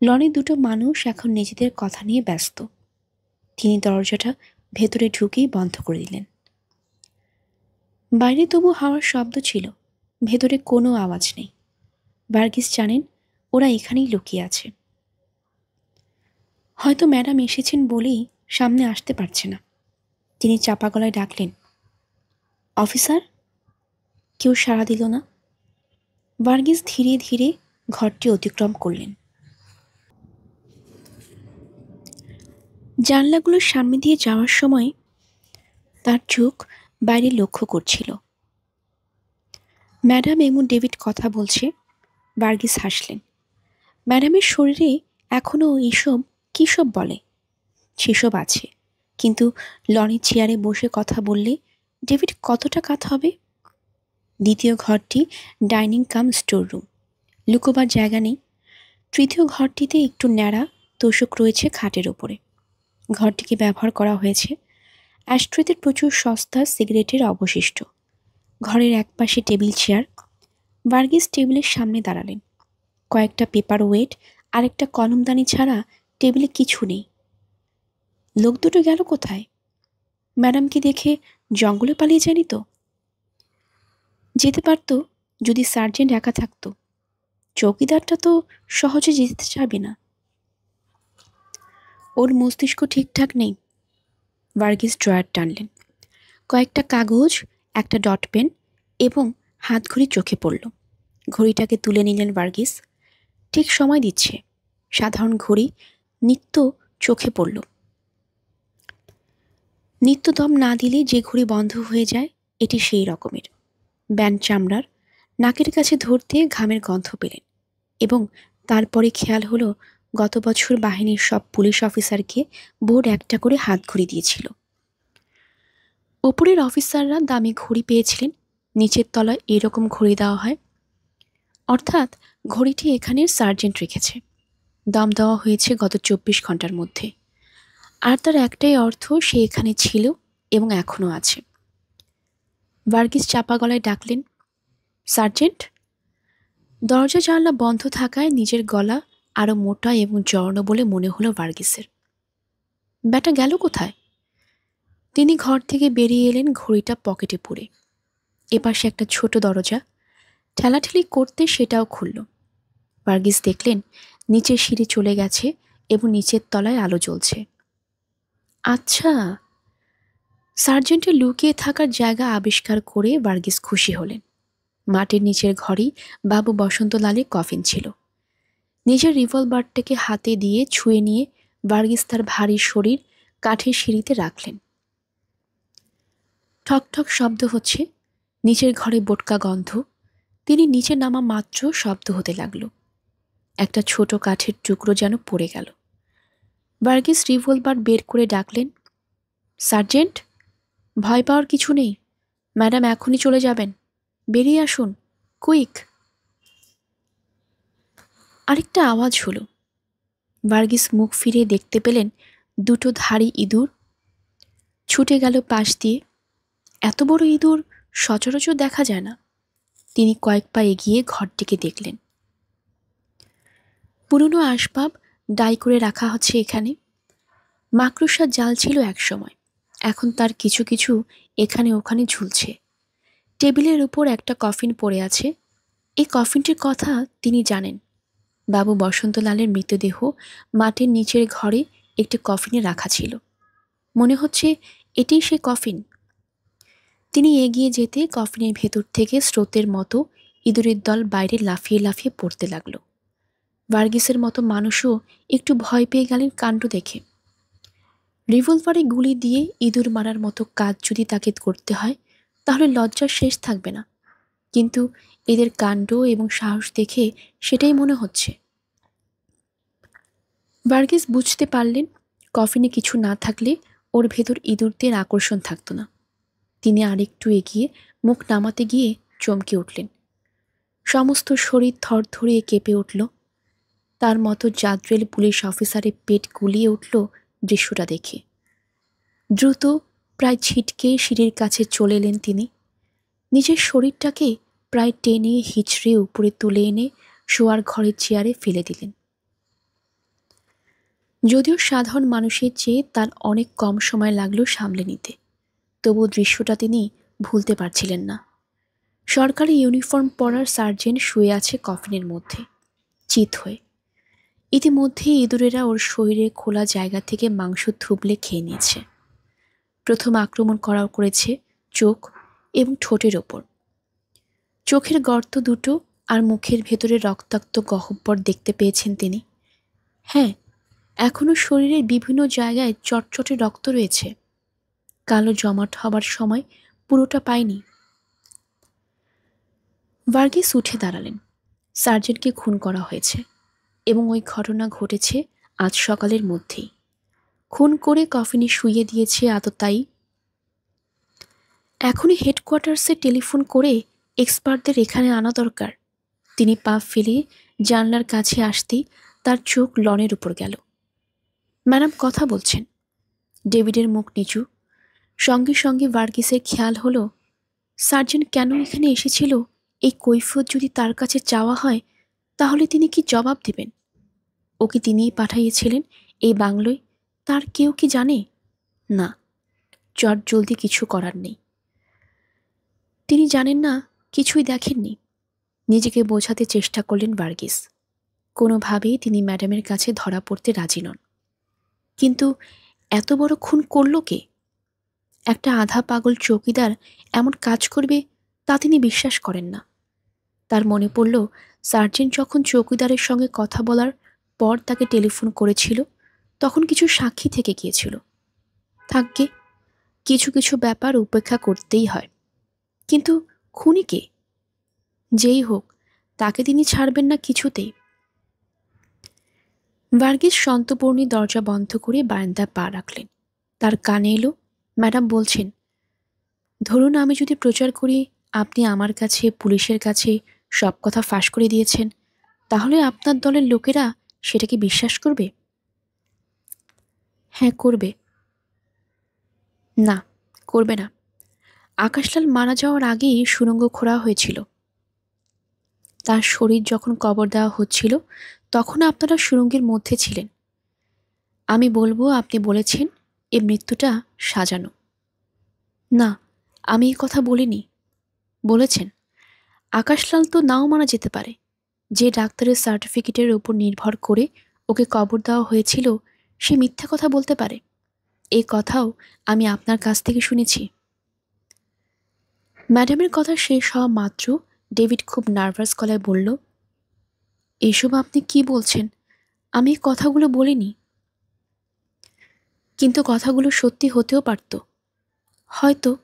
লনে দুটো মানুষ এখন নিজেদের কথা নিয়ে ব্যস্ত। তিনি দরজাটা ভেতরে ঢুকেই বন্ধ করে দিলেন। বাইরে তবু হাওয়ার শব্দ ছিল, ভেতরে কোনো আওয়াজ নেই। ভার্গিস জানেন ওরা এখানেই লুকিয়ে আছে। হয়তো ম্যাডাম এসেছেন বলেই সামনে আসতে পারছে না। তিনি চাপা গলায় ডাকলেন, অফিসার? কেউ সাড়া দিল না। ভার্গিস ধীরে ধীরে ঘরটি অতিক্রম করলেন। জানলাগুলোর সামনে দিয়ে যাওয়ার সময় তার চোখ বাইরে লক্ষ্য করছিল। ম্যাডাম এবং ডেভিড কথা বলছে। ভার্গিস হাসলেন। ম্যাডামের শরীরে এখনও এইসব কী সব বলে সেসব আছে, কিন্তু লনের চেয়ারে বসে কথা বললে ডেভিড কতটা কাত হবে? দ্বিতীয় ঘরটি ডাইনিং কাম স্টোর রুম। লুকোবার জায়গা নেই। তৃতীয় ঘরটিতে একটু ন্যাড়া তোষক রয়েছে খাটের ওপরে। ঘরটিকে ব্যবহার করা হয়েছে। অ্যাশট্রেতে প্রচুর সস্তা সিগারেটের অবশিষ্ট। ঘরের একপাশে টেবিল চেয়ার। ভার্গিস টেবিলের সামনে দাঁড়ালেন। কয়েকটা পেপার ওয়েট আর একটা কলমদানি ছাড়া টেবিলে কিছু নেই। লোক দুটো গেল কোথায়? ম্যাডামকে দেখে জঙ্গলে পালিয়ে যায়নি তো? যেতে পারত যদি সার্জেন্ট একা থাকতো। চৌকিদারটা তো সহজে যেতে চাবে না। ওর মস্তিষ্ক ঠিকঠাক নেই। ভার্গিস ড্রয়ার টানলেন। কয়েকটা কাগজ, একটা ডট পেন এবং হাত ঘড়ি চোখে পড়ল। ঘড়িটাকে তুলে নিলেন ভার্গিস। ঠিক সময় দিচ্ছে। সাধারণ ঘড়ি নিত্য চোখে পড়ল। নিত্য দম না দিলে যে ঘড়ি বন্ধ হয়ে যায়, এটি সেই রকমের। ব্যান্ড চামড়ার, নাকের কাছে ধরতে ঘামের গন্ধ পেলেন এবং তারপরে খেয়াল হলো গত বছর বাহিনীর সব পুলিশ অফিসারকে বোর্ড একটা করে হাত ঘড়ি দিয়েছিল। ওপরের অফিসাররা দামি ঘড়ি পেয়েছিলেন, নিচের তলায় এরকম ঘড়ি দেওয়া হয়। অর্থাৎ ঘড়িটি এখানের সার্জেন্ট রেখেছে। দাম দেওয়া হয়েছে গত 24 ঘন্টার মধ্যে। আর তার একটাই অর্থ, সে এখানে ছিল এবং এখনও আছে। ভার্গিস চাপা গলায় ডাকলেন, সার্জেন্ট। দরজা জানলা বন্ধ থাকায় নিজের গলা আরো মোটা এবং জর্ণ বলে মনে হলো ভার্গিসের। ব্যাটা গেল কোথায়? তিনি ঘর থেকে বেরিয়ে এলেন ঘড়িটা পকেটে পুরে। এপাশে একটা ছোট দরজা, ঠেলাঠেলি করতে সেটাও খুলল। ভার্গিস দেখলেন নিচের সিঁড়ি চলে গেছে এবং নিচের তলায় আলো জ্বলছে। আচ্ছা, সার্জেন্টের লুকিয়ে থাকার জায়গা আবিষ্কার করে ভার্গিস খুশি হলেন। মাটির নিচের ঘরেই বাবু বসন্তলালের কফিন ছিল। নিজের রিভলভারটাকে হাতে দিয়ে ছুঁয়ে নিয়ে ভার্গিস তার ভারী শরীর কাঠের সিঁড়িতে রাখলেন। ঠক ঠক শব্দ হচ্ছে, নিচের ঘরে বোটকা গন্ধ। তিনি নিচে নামা মাত্র শব্দ হতে লাগলো। একটা ছোট কাঠের টুকরো যেন পড়ে গেল। ভার্গিস রিভলভার বের করে ডাকলেন, সার্জেন্ট, ভয় পাওয়ার কিছু নেই। ম্যাডাম এখনই চলে যাবেন। বেরিয়ে আসুন, কুইক। আরেকটা আওয়াজ হলো। ভার্গিস মুখ ফিরে দেখতে পেলেন দুটো ধাড়ি ইঁদুর ছুটে গেল পাশ দিয়ে। এত বড় ইঁদুর সচরাচর দেখা যায় না। তিনি কয়েক পা এগিয়ে ঘরটিকে দেখলেন। পুরনো আসবাব ডাই করে রাখা হচ্ছে এখানে। মাকড়সার জাল ছিল একসময়, এখন তার কিছু কিছু এখানে ওখানে ঝুলছে। টেবিলের উপর একটা কফিন পড়ে আছে। এই কফিনটির কথা তিনি জানেন। বাবু বসন্তলালের মৃতদেহ মাটির নিচের ঘরে একটি কফিনে রাখা ছিল। মনে হচ্ছে এটিই সে কফিন। তিনি এগিয়ে যেতে কফিনের ভেতর থেকে স্রোতের মতো ইঁদুরের দল বাইরে লাফিয়ে লাফিয়ে পড়তে লাগলো। ভার্গিসের মতো মানুষও একটু ভয় পেয়ে গেলেন কাণ্ড দেখে। রিভলভারে গুলি দিয়ে ইঁদুর মারার মতো কাজ যদি তাকে করতে হয়, তাহলে লজ্জার শেষ থাকবে না। কিন্তু এদের কাণ্ড এবং সাহস দেখে সেটাই মনে হচ্ছে। ভার্গিস বুঝতে পারলেন কফিনে কিছু না থাকলে ওর ভেতর ইঁদুরদের আকর্ষণ থাকত না। তিনি আরেকটু এগিয়ে মুখ নামাতে গিয়ে চমকে উঠলেন। সমস্ত শরীর থরথরিয়ে কেঁপে উঠল। তার মতো জাদ্রেল পুলিশ অফিসারের পেট গুলিয়ে উঠল দৃশ্যটা দেখে। দ্রুত প্রায় ছিটকে সিঁড়ির কাছে চলে এলেন তিনি। নিজের শরীরটাকে প্রায় টেনে হিচড়ে উপরে তুলে এনে শোয়ার ঘরের চেয়ারে ফেলে দিলেন। যদিও সাধারণ মানুষের চেয়ে তার অনেক কম সময় লাগলো সামলে নিতে, তবু দৃশ্যটা তিনি ভুলতে পারছিলেন না। সরকারি ইউনিফর্ম পরার সার্জেন্ট শুয়ে আছে কফিনের মধ্যে, চিত হয়ে। ইতিমধ্যে ইঁদুরেরা ওর শরীরে খোলা জায়গা থেকে মাংস থুবলে খেয়ে নিয়েছে। প্রথম আক্রমণ করেছে চোখ এবং ঠোঁটের ওপর। চোখের গর্ত দুটো আর মুখের ভেতরে রক্তাক্ত গহ্বর দেখতে পেয়েছেন তিনি। হ্যাঁ, এখনো শরীরের বিভিন্ন জায়গায় চটচটে রক্ত রয়েছে। কালো জমাট হবার সময় পুরোটা পায়নি। ভার্গিস উঠে দাঁড়ালেন। সার্জেন্টকে খুন করা হয়েছে এবং ওই ঘটনা ঘটেছে আজ সকালের মধ্যেই। খুন করে কফিনে শুইয়ে দিয়েছে আততায়ী। এখনই হেডকোয়ার্টার্সে টেলিফোন করে এক্সপার্টদের এখানে আনা দরকার। তিনি পা ফেলে জানলার কাছে আসতেই তার চোখ লনের উপর গেল। ম্যাডাম কথা বলছেন। ডেভিডের মুখ নিচু। সঙ্গে সঙ্গে ভার্গিসের খেয়াল হলো, সার্জেন্ট কেন এখানে এসেছিল এই কৈফিয়ত যদি তার কাছে চাওয়া হয়, তাহলে তিনি কি জবাব দেবেন? ওকে তিনিই পাঠাইয়েছিলেন এই বাংলোয়, তার কেউ কি জানে? না, চট জলদি কিছু করার নেই। তিনি জানেন না, কিছুই দেখেননি। নিজেকে বোঝাতে চেষ্টা করলেন ভার্গিস। কোনোভাবেই তিনি ম্যাডামের কাছে ধরা পড়তে রাজি নন। কিন্তু এত বড় খুন করল কে? একটা আধা পাগল চৌকিদার এমন কাজ করবে তা তিনি বিশ্বাস করেন না। তার মনে পড়ল সার্জেন্ট যখন চৌকিদারের সঙ্গে কথা বলার পর তাকে টেলিফোন করেছিল, তখন কিছু সাক্ষী থেকে গিয়েছিল। থাকবে, কিছু কিছু ব্যাপার উপেক্ষা করতেই হয়। কিন্তু খুনি কে? যেই হোক, তাকে তিনি ছাড়বেন না কিছুতেই। ভার্গিস সন্তপর্ণী দরজা বন্ধ করে বারান্দায় পা রাখলেন। তার কানে এলো, ম্যাডাম বলছেন, ধরুন আমি যদি প্রচার করি আপনি আমার কাছে, পুলিশের কাছে সব কথা ফাঁস করে দিয়েছেন, তাহলে আপনার দলের লোকেরা সেটা কি বিশ্বাস করবে? হ্যাঁ, করবে। না, করবে না। আকাশলাল মারা যাওয়ার আগেই সুড়ঙ্গ খোঁড়া হয়েছিল। তার শরীর যখন কবর দেওয়া হচ্ছিল, তখন আপনারা সুড়ঙ্গের মধ্যে ছিলেন। আমি বলবো আপনি বলেছেন এ মৃত্যুটা সাজানো। না, আমি এই কথা বলিনি। বলেছেন। আকাশলাল তো নাও মারা যেতে পারে। যে ডাক্তারের সার্টিফিকেটের উপর নির্ভর করে ওকে কবর দেওয়া হয়েছিল, সে মিথ্যা কথা বলতে পারে। এই কথাও আমি আপনার কাছ থেকে শুনেছি। ম্যাডামের কথা শেষ হওয়া মাত্র ডেভিড খুব নার্ভাস গলায় বলল, এসব আপনি কি বলছেন? আমি এই কথাগুলো বলিনি। কিন্তু কথাগুলো সত্যি হতেও পারত। হয়তো,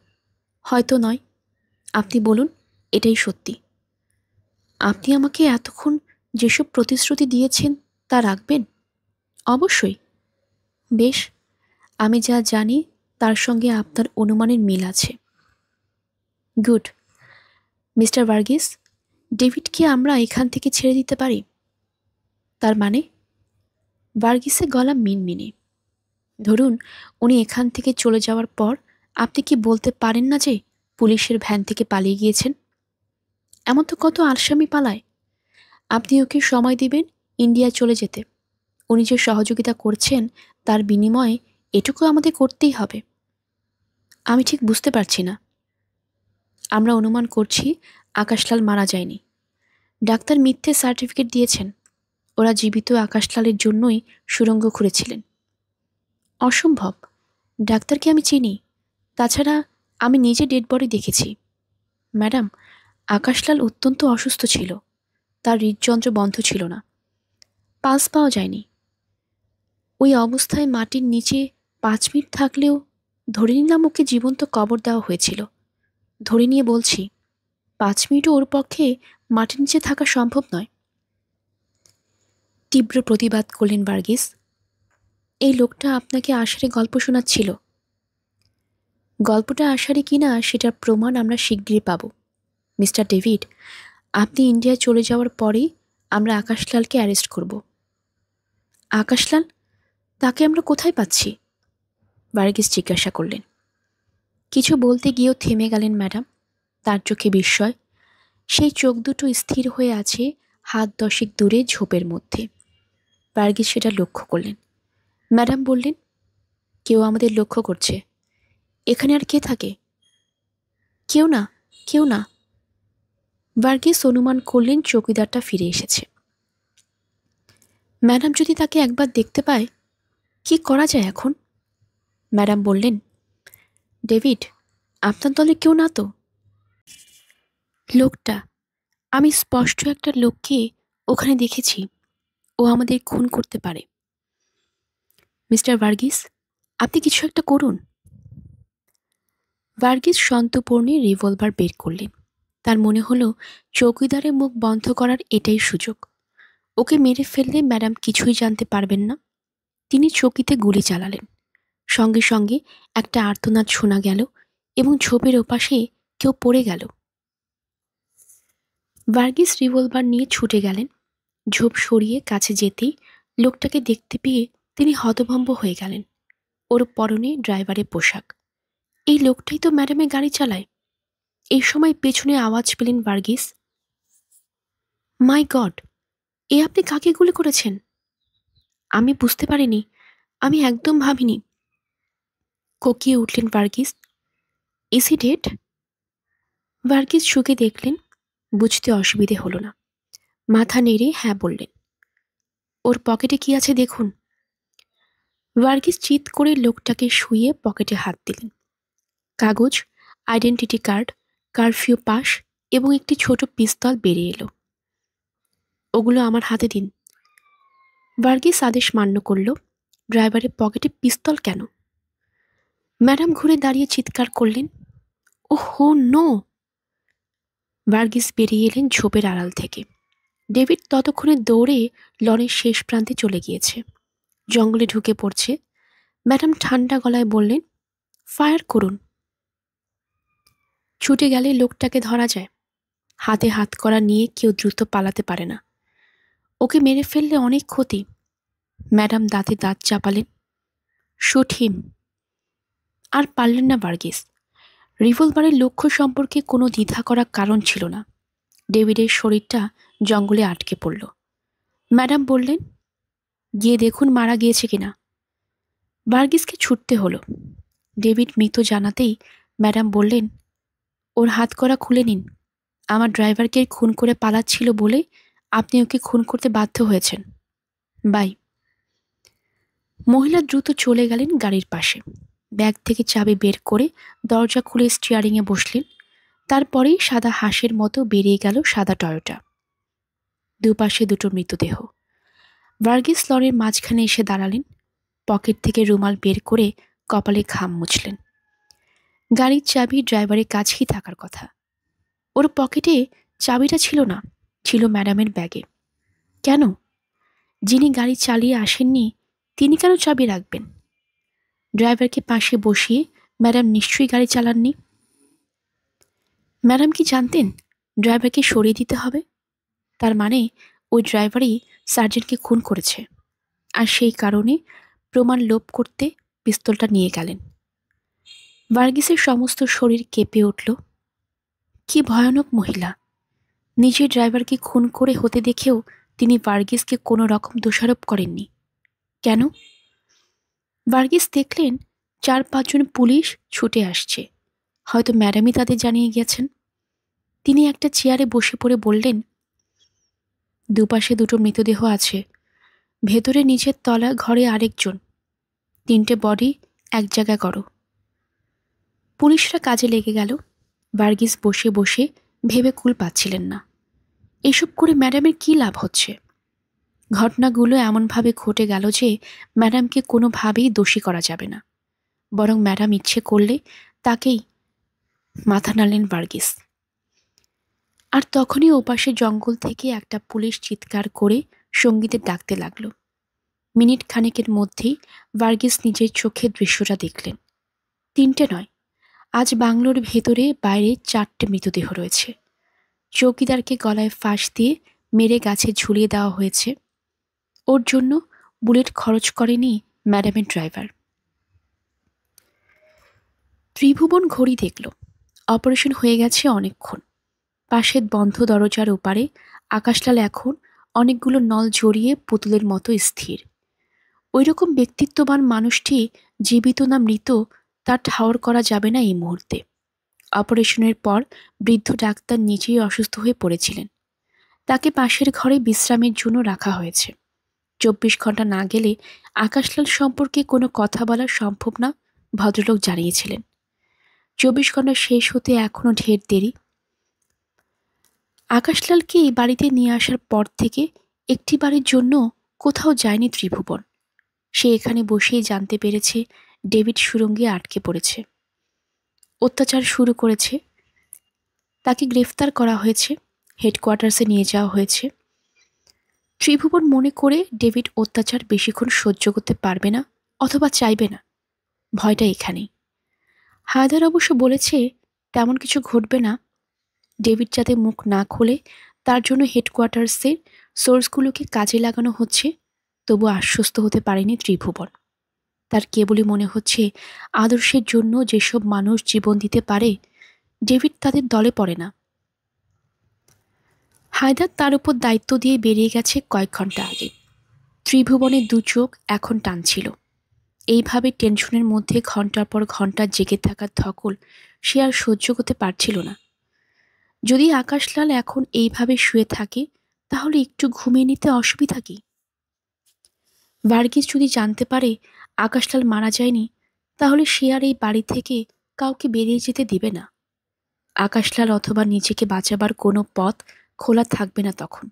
হয়তো নয়। আপনি বলুন, এটাই সত্যি। আপনি আমাকে এতক্ষণ যেসব প্রতিশ্রুতি দিয়েছেন তা রাখবেন? অবশ্যই। বেশ, আমি যা জানি তার সঙ্গে আপনার অনুমানের মিল আছে। গুড। মিস্টার ভার্গিস, ডেভিডকে আমরা এখান থেকে ছেড়ে দিতে পারি। তার মানে? ভার্গিসের গলা মিনমিনে। ধরুন উনি এখান থেকে চলে যাওয়ার পর আপনি কি বলতে পারেন না যে পুলিশের ভ্যান থেকে পালিয়ে গিয়েছেন? এমন তো কত আসামি পালায়। আপনি ওকে সময় দিবেন ইন্ডিয়া চলে যেতে। উনি যে সহযোগিতা করছেন তার বিনিময়ে এটুকু আমাদের করতেই হবে। আমি ঠিক বুঝতে পারছি না। আমরা অনুমান করছি আকাশলাল মারা যায়নি। ডাক্তার মিথ্যে সার্টিফিকেট দিয়েছেন। ওরা জীবিত আকাশলালের জন্যই সুড়ঙ্গ খুঁড়েছিলেন। অসম্ভব। ডাক্তারকে আমি চিনি। তাছাড়া আমি নিজে ডেড বডি দেখেছি। ম্যাডাম, আকাশলাল অত্যন্ত অসুস্থ ছিল। তার হৃদযন্ত্র বন্ধ ছিল না। পালস পাওয়া যায়নি। ওই অবস্থায় মাটির নিচে 5 মিনিট থাকলেও ধরে নিলাম ওকে জীবন্ত কবর দেওয়া হয়েছিল। ধরে নিয়ে বলছি, 5 মিনিটও ওর পক্ষে মাটির নিচে থাকা সম্ভব নয়। তীব্র প্রতিবাদ করলেন ভার্গিস। এই লোকটা আপনাকে আষাঢ়ে গল্প শোনাচ্ছিল। গল্পটা আষাঢ়ে কিনা সেটার প্রমাণ আমরা শিগগিরই পাব। মিস্টার ডেভিড, আপনি ইন্ডিয়ায় চলে যাওয়ার পরেই আমরা আকাশলালকে অ্যারেস্ট করব। আকাশলাল? তাকে আমরা কোথায় পাচ্ছি? ভার্গিস জিজ্ঞাসা করলেন। কিছু বলতে গিয়েও থেমে গেলেন ম্যাডাম। তার চোখে বিস্ময়। সেই চোখ দুটো স্থির হয়ে আছে হাত 10 দূরে ঝোপের মধ্যে। ভার্গিস সেটা লক্ষ্য করলেন। ম্যাডাম বললেন, কেউ আমাদের লক্ষ্য করছে। এখানে আর কে থাকে? কেউ না, কেউ না। ভার্গিস অনুমান করলেন চৌকিদারটা ফিরে এসেছে। ম্যাডাম যদি তাকে একবার দেখতে পায়, কি করা যায় এখন? ম্যাডাম বললেন, ডেভিড, আপনার দলে কেউ না তো? লোকটা, আমি স্পষ্ট একটা লোককে ওখানে দেখেছি। ও আমাদের খুন করতে পারে। মিস্টার ভার্গিস, আপনি কিছু একটা করুন। ভার্গিস সন্তপর্ণে রিভলভার বের করলেন। তার মনে হলো চৌকিদারের মুখ বন্ধ করার এটাই সুযোগ। ওকে মেরে ফেললে ম্যাডাম কিছুই জানতে পারবেন না। তিনি চকিতে গুলি চালালেন। সঙ্গে সঙ্গে একটা আর্তনাদ শোনা গেল এবং ঝোপের ওপাশে কেউ পড়ে গেল। ভার্গিস রিভলভার নিয়ে ছুটে গেলেন। ঝোপ সরিয়ে কাছে যেতেই লোকটাকে দেখতে পেয়ে তিনি হতভম্ব হয়ে গেলেন। ওর পরনে ড্রাইভারের পোশাক। এই লোকটাই তো ম্যাডামের গাড়ি চালায়। এই সময় পেছনে আওয়াজ পেলেন ভার্গিস, মাই গড, এ আপনি কাকে গুলি করেছেন? আমি বুঝতে পারিনি, আমি একদম ভাবিনি। কোকিয়ে উঠলেন Verghese. Is he dead? Verghese শুকে দেখলেন। বুঝতে অসুবিধে হলো না। মাথা নেড়ে হ্যাঁ বললেন। ওর পকেটে কি আছে দেখুন। ভার্গিস চিৎ করে লোকটাকে শুইয়ে পকেটে হাত দিলেন। কাগজ, আইডেন্টিটি কার্ড, কারফিউ পাস এবং একটি ছোট পিস্তল বেরিয়ে এলো। ওগুলো আমার হাতে দিন। ভার্গিস আদেশ মান্য করল। ড্রাইভারের পকেটে পিস্তল কেন? ম্যাডাম ঘুরে দাঁড়িয়ে চিৎকার করলেন, ওহো নো! ভার্গিস বেরিয়ে এলেন ঝোপের আড়াল থেকে। ডেভিড ততক্ষণে দৌড়ে লনের শেষ প্রান্তে চলে গিয়েছে। জঙ্গলে ঢুকে পড়ছে। ম্যাডাম ঠান্ডা গলায় বললেন, ফায়ার করুন। ছুটে গেলে লোকটাকে ধরা যায়। হাতে হাত করা নিয়ে কেউ দ্রুত পালাতে পারে না। ওকে মেরে ফেললে অনেক ক্ষতি। ম্যাডাম দাঁতে দাঁত চাপালেন, শুট হিম। আর পারলেন না ভার্গিস। রিভলভারের লক্ষ্য সম্পর্কে কোনো দ্বিধা করার কারণ ছিল না। ডেভিডের শরীরটা জঙ্গলে আটকে পড়ল। ম্যাডাম বললেন, গিয়ে দেখুন মারা গিয়েছে কিনা। ভার্গিসকে ছুটতে হলো। ডেভিড মৃত জানাতেই ম্যাডাম বললেন, ওর হাত করা খুলে নিন। আমার ড্রাইভারকে খুন করে পালাচ্ছিল বলে আপনি ওকে খুন করতে বাধ্য হয়েছেন। বাই। মহিলা দ্রুত চলে গেলেন গাড়ির পাশে। ব্যাগ থেকে চাবি বের করে দরজা খুলে স্টিয়ারিংয়ে বসলেন। তারপরেই সাদা হাঁসের মতো বেরিয়ে গেল সাদা টয়োটা। দুপাশে দুটো মৃতদেহ। ভার্গিস লনের মাঝখানে এসে দাঁড়ালেন। পকেট থেকে রুমাল বের করে কপালে ঘাম মুছলেন। গাড়ির চাবি ড্রাইভারের কাছেই থাকার কথা। ওর পকেটে চাবিটা ছিল না, ছিল ম্যাডামের ব্যাগে। কেন? যিনি গাড়ি চালিয়ে আসেননি তিনি কেন চাবি রাখবেন? ড্রাইভারকে পাশে বসিয়ে ম্যাডাম নিশ্চয়ই গাড়ি চালাননি। ম্যাডাম কি জানতেন ড্রাইভারকে সরিয়ে দিতে হবে? তার মানে ওই ড্রাইভারই সার্জেন্টকে খুন করেছে, আর সেই কারণে প্রমাণ লোপ করতে পিস্তলটা নিয়ে গেলেন। ভার্গিসের সমস্ত শরীর কেঁপে উঠল। কি ভয়ানক মহিলা! নিজের ড্রাইভারকে খুন করে হতে দেখেও তিনি ভার্গিসকে কোনো রকম দোষারোপ করেননি। কেন? ভার্গিস দেখলেন 4-5 জন পুলিশ ছুটে আসছে। হয়তো ম্যাডামই তাদের জানিয়ে গেছেন। তিনি একটা চেয়ারে বসে পড়ে বললেন, দুপাশে দুটো মৃতদেহ আছে। ভেতরে নিচের তলা ঘরে আরেকজন। 3টে বডি এক জায়গায় করো। পুলিশরা কাজে লেগে গেল। ভার্গিস বসে বসে ভেবে কুল পাচ্ছিলেন না। এসব করে ম্যাডামের কি লাভ হচ্ছে? ঘটনাগুলো এমনভাবে ঘটে গেল যে ম্যাডামকে কোনোভাবেই দোষী করা যাবে না। বরং ম্যাডাম ইচ্ছে করলে তাকেই মাথা নাড়লেন ভার্গিস। আর তখনই ওপাশে জঙ্গল থেকে একটা পুলিশ চিৎকার করে সঙ্গীদের ডাকতে লাগলো। মিনিট খানেকের মধ্যেই ভার্গিস নিজের চোখে দৃশ্যটা দেখলেন। 3টে নয়, আজ বাংলোর ভেতরে বাইরে 4টে মৃতদেহ রয়েছে। চৌকিদারকে গলায় ফাঁস দিয়ে মেরে গাছে ঝুলিয়ে দেওয়া হয়েছে। ওর জন্য বুলেট খরচ করেনি ম্যাডামের ড্রাইভার। ত্রিভুবন ঘড়ি দেখল। অপারেশন হয়ে গেছে অনেকক্ষণ। পাশের বন্ধ দরজার ওপারে আকাশলাল এখন অনেকগুলো নল জড়িয়ে পুতুলের মতো স্থির। ওইরকম ব্যক্তিত্ববান মানুষটি জীবিত না মৃত তা ঠাওর করা যাবে না এই মুহূর্তে। অপারেশনের পর বৃদ্ধ ডাক্তার নিজেই অসুস্থ হয়ে পড়েছিলেন। তাকে পাশের ঘরে বিশ্রামের জন্য রাখা হয়েছে। 24 ঘন্টা না গেলে আকাশলাল সম্পর্কে কোনো কথা বলা সম্ভব না, ভদ্রলোক জানিয়েছিলেন। 24 ঘন্টা শেষ হতে এখনও ঢের দেরি। আকাশলালকে এই বাড়িতে নিয়ে আসার পর থেকে একটিবারের জন্য কোথাও যায়নি ত্রিভুবন। সে এখানে বসেই জানতে পেরেছে ডেভিড সুড়ঙ্গে আটকে পড়েছে, অত্যাচার শুরু করেছে। তাকে গ্রেফতার করা হয়েছে, হেডকোয়ার্টার্সে নিয়ে যাওয়া হয়েছে। ত্রিভুবন মনে করে ডেভিড অত্যাচার বেশিক্ষণ সহ্য করতে পারবে না, অথবা চাইবে না। ভয়টা এখানেই। হায়দার অবশ্য বলেছে তেমন কিছু ঘটবে না। ডেভিড যাতে মুখ না খোলে তার জন্য হেডকোয়ার্টার্সের সোর্সগুলোকে কাজে লাগানো হচ্ছে। তবু আশ্বস্ত হতে পারেনি ত্রিভুবন। তার কেবলই মনে হচ্ছে আদর্শের জন্য যেসব মানুষ জীবন দিতে পারে ডেভিড তাদের দলে পড়ে না। হায়দার তার উপর দায়িত্ব দিয়ে বেরিয়ে গেছে কয়েক ঘন্টা আগে। ত্রিভুবনের 2 চোখ এখন টানছিল। এইভাবে টেনশনের মধ্যে ঘন্টার পর ঘন্টা জেগে থাকার ধকল সে আর সহ্য করতে পারছিল না। যদি আকাশলাল এখন এইভাবে শুয়ে থাকে তাহলে একটু ঘুমিয়ে নিতে অসুবিধা কি? ভার্গিস যদি জানতে পারে আকাশলাল মারা যায়নি, তাহলে সে আর এই বাড়ি থেকে কাউকে বেরিয়ে যেতে দিবে না। আকাশলাল অথবা নিজেকে বাঁচাবার কোনো পথ খোলা থাকবে না তখন।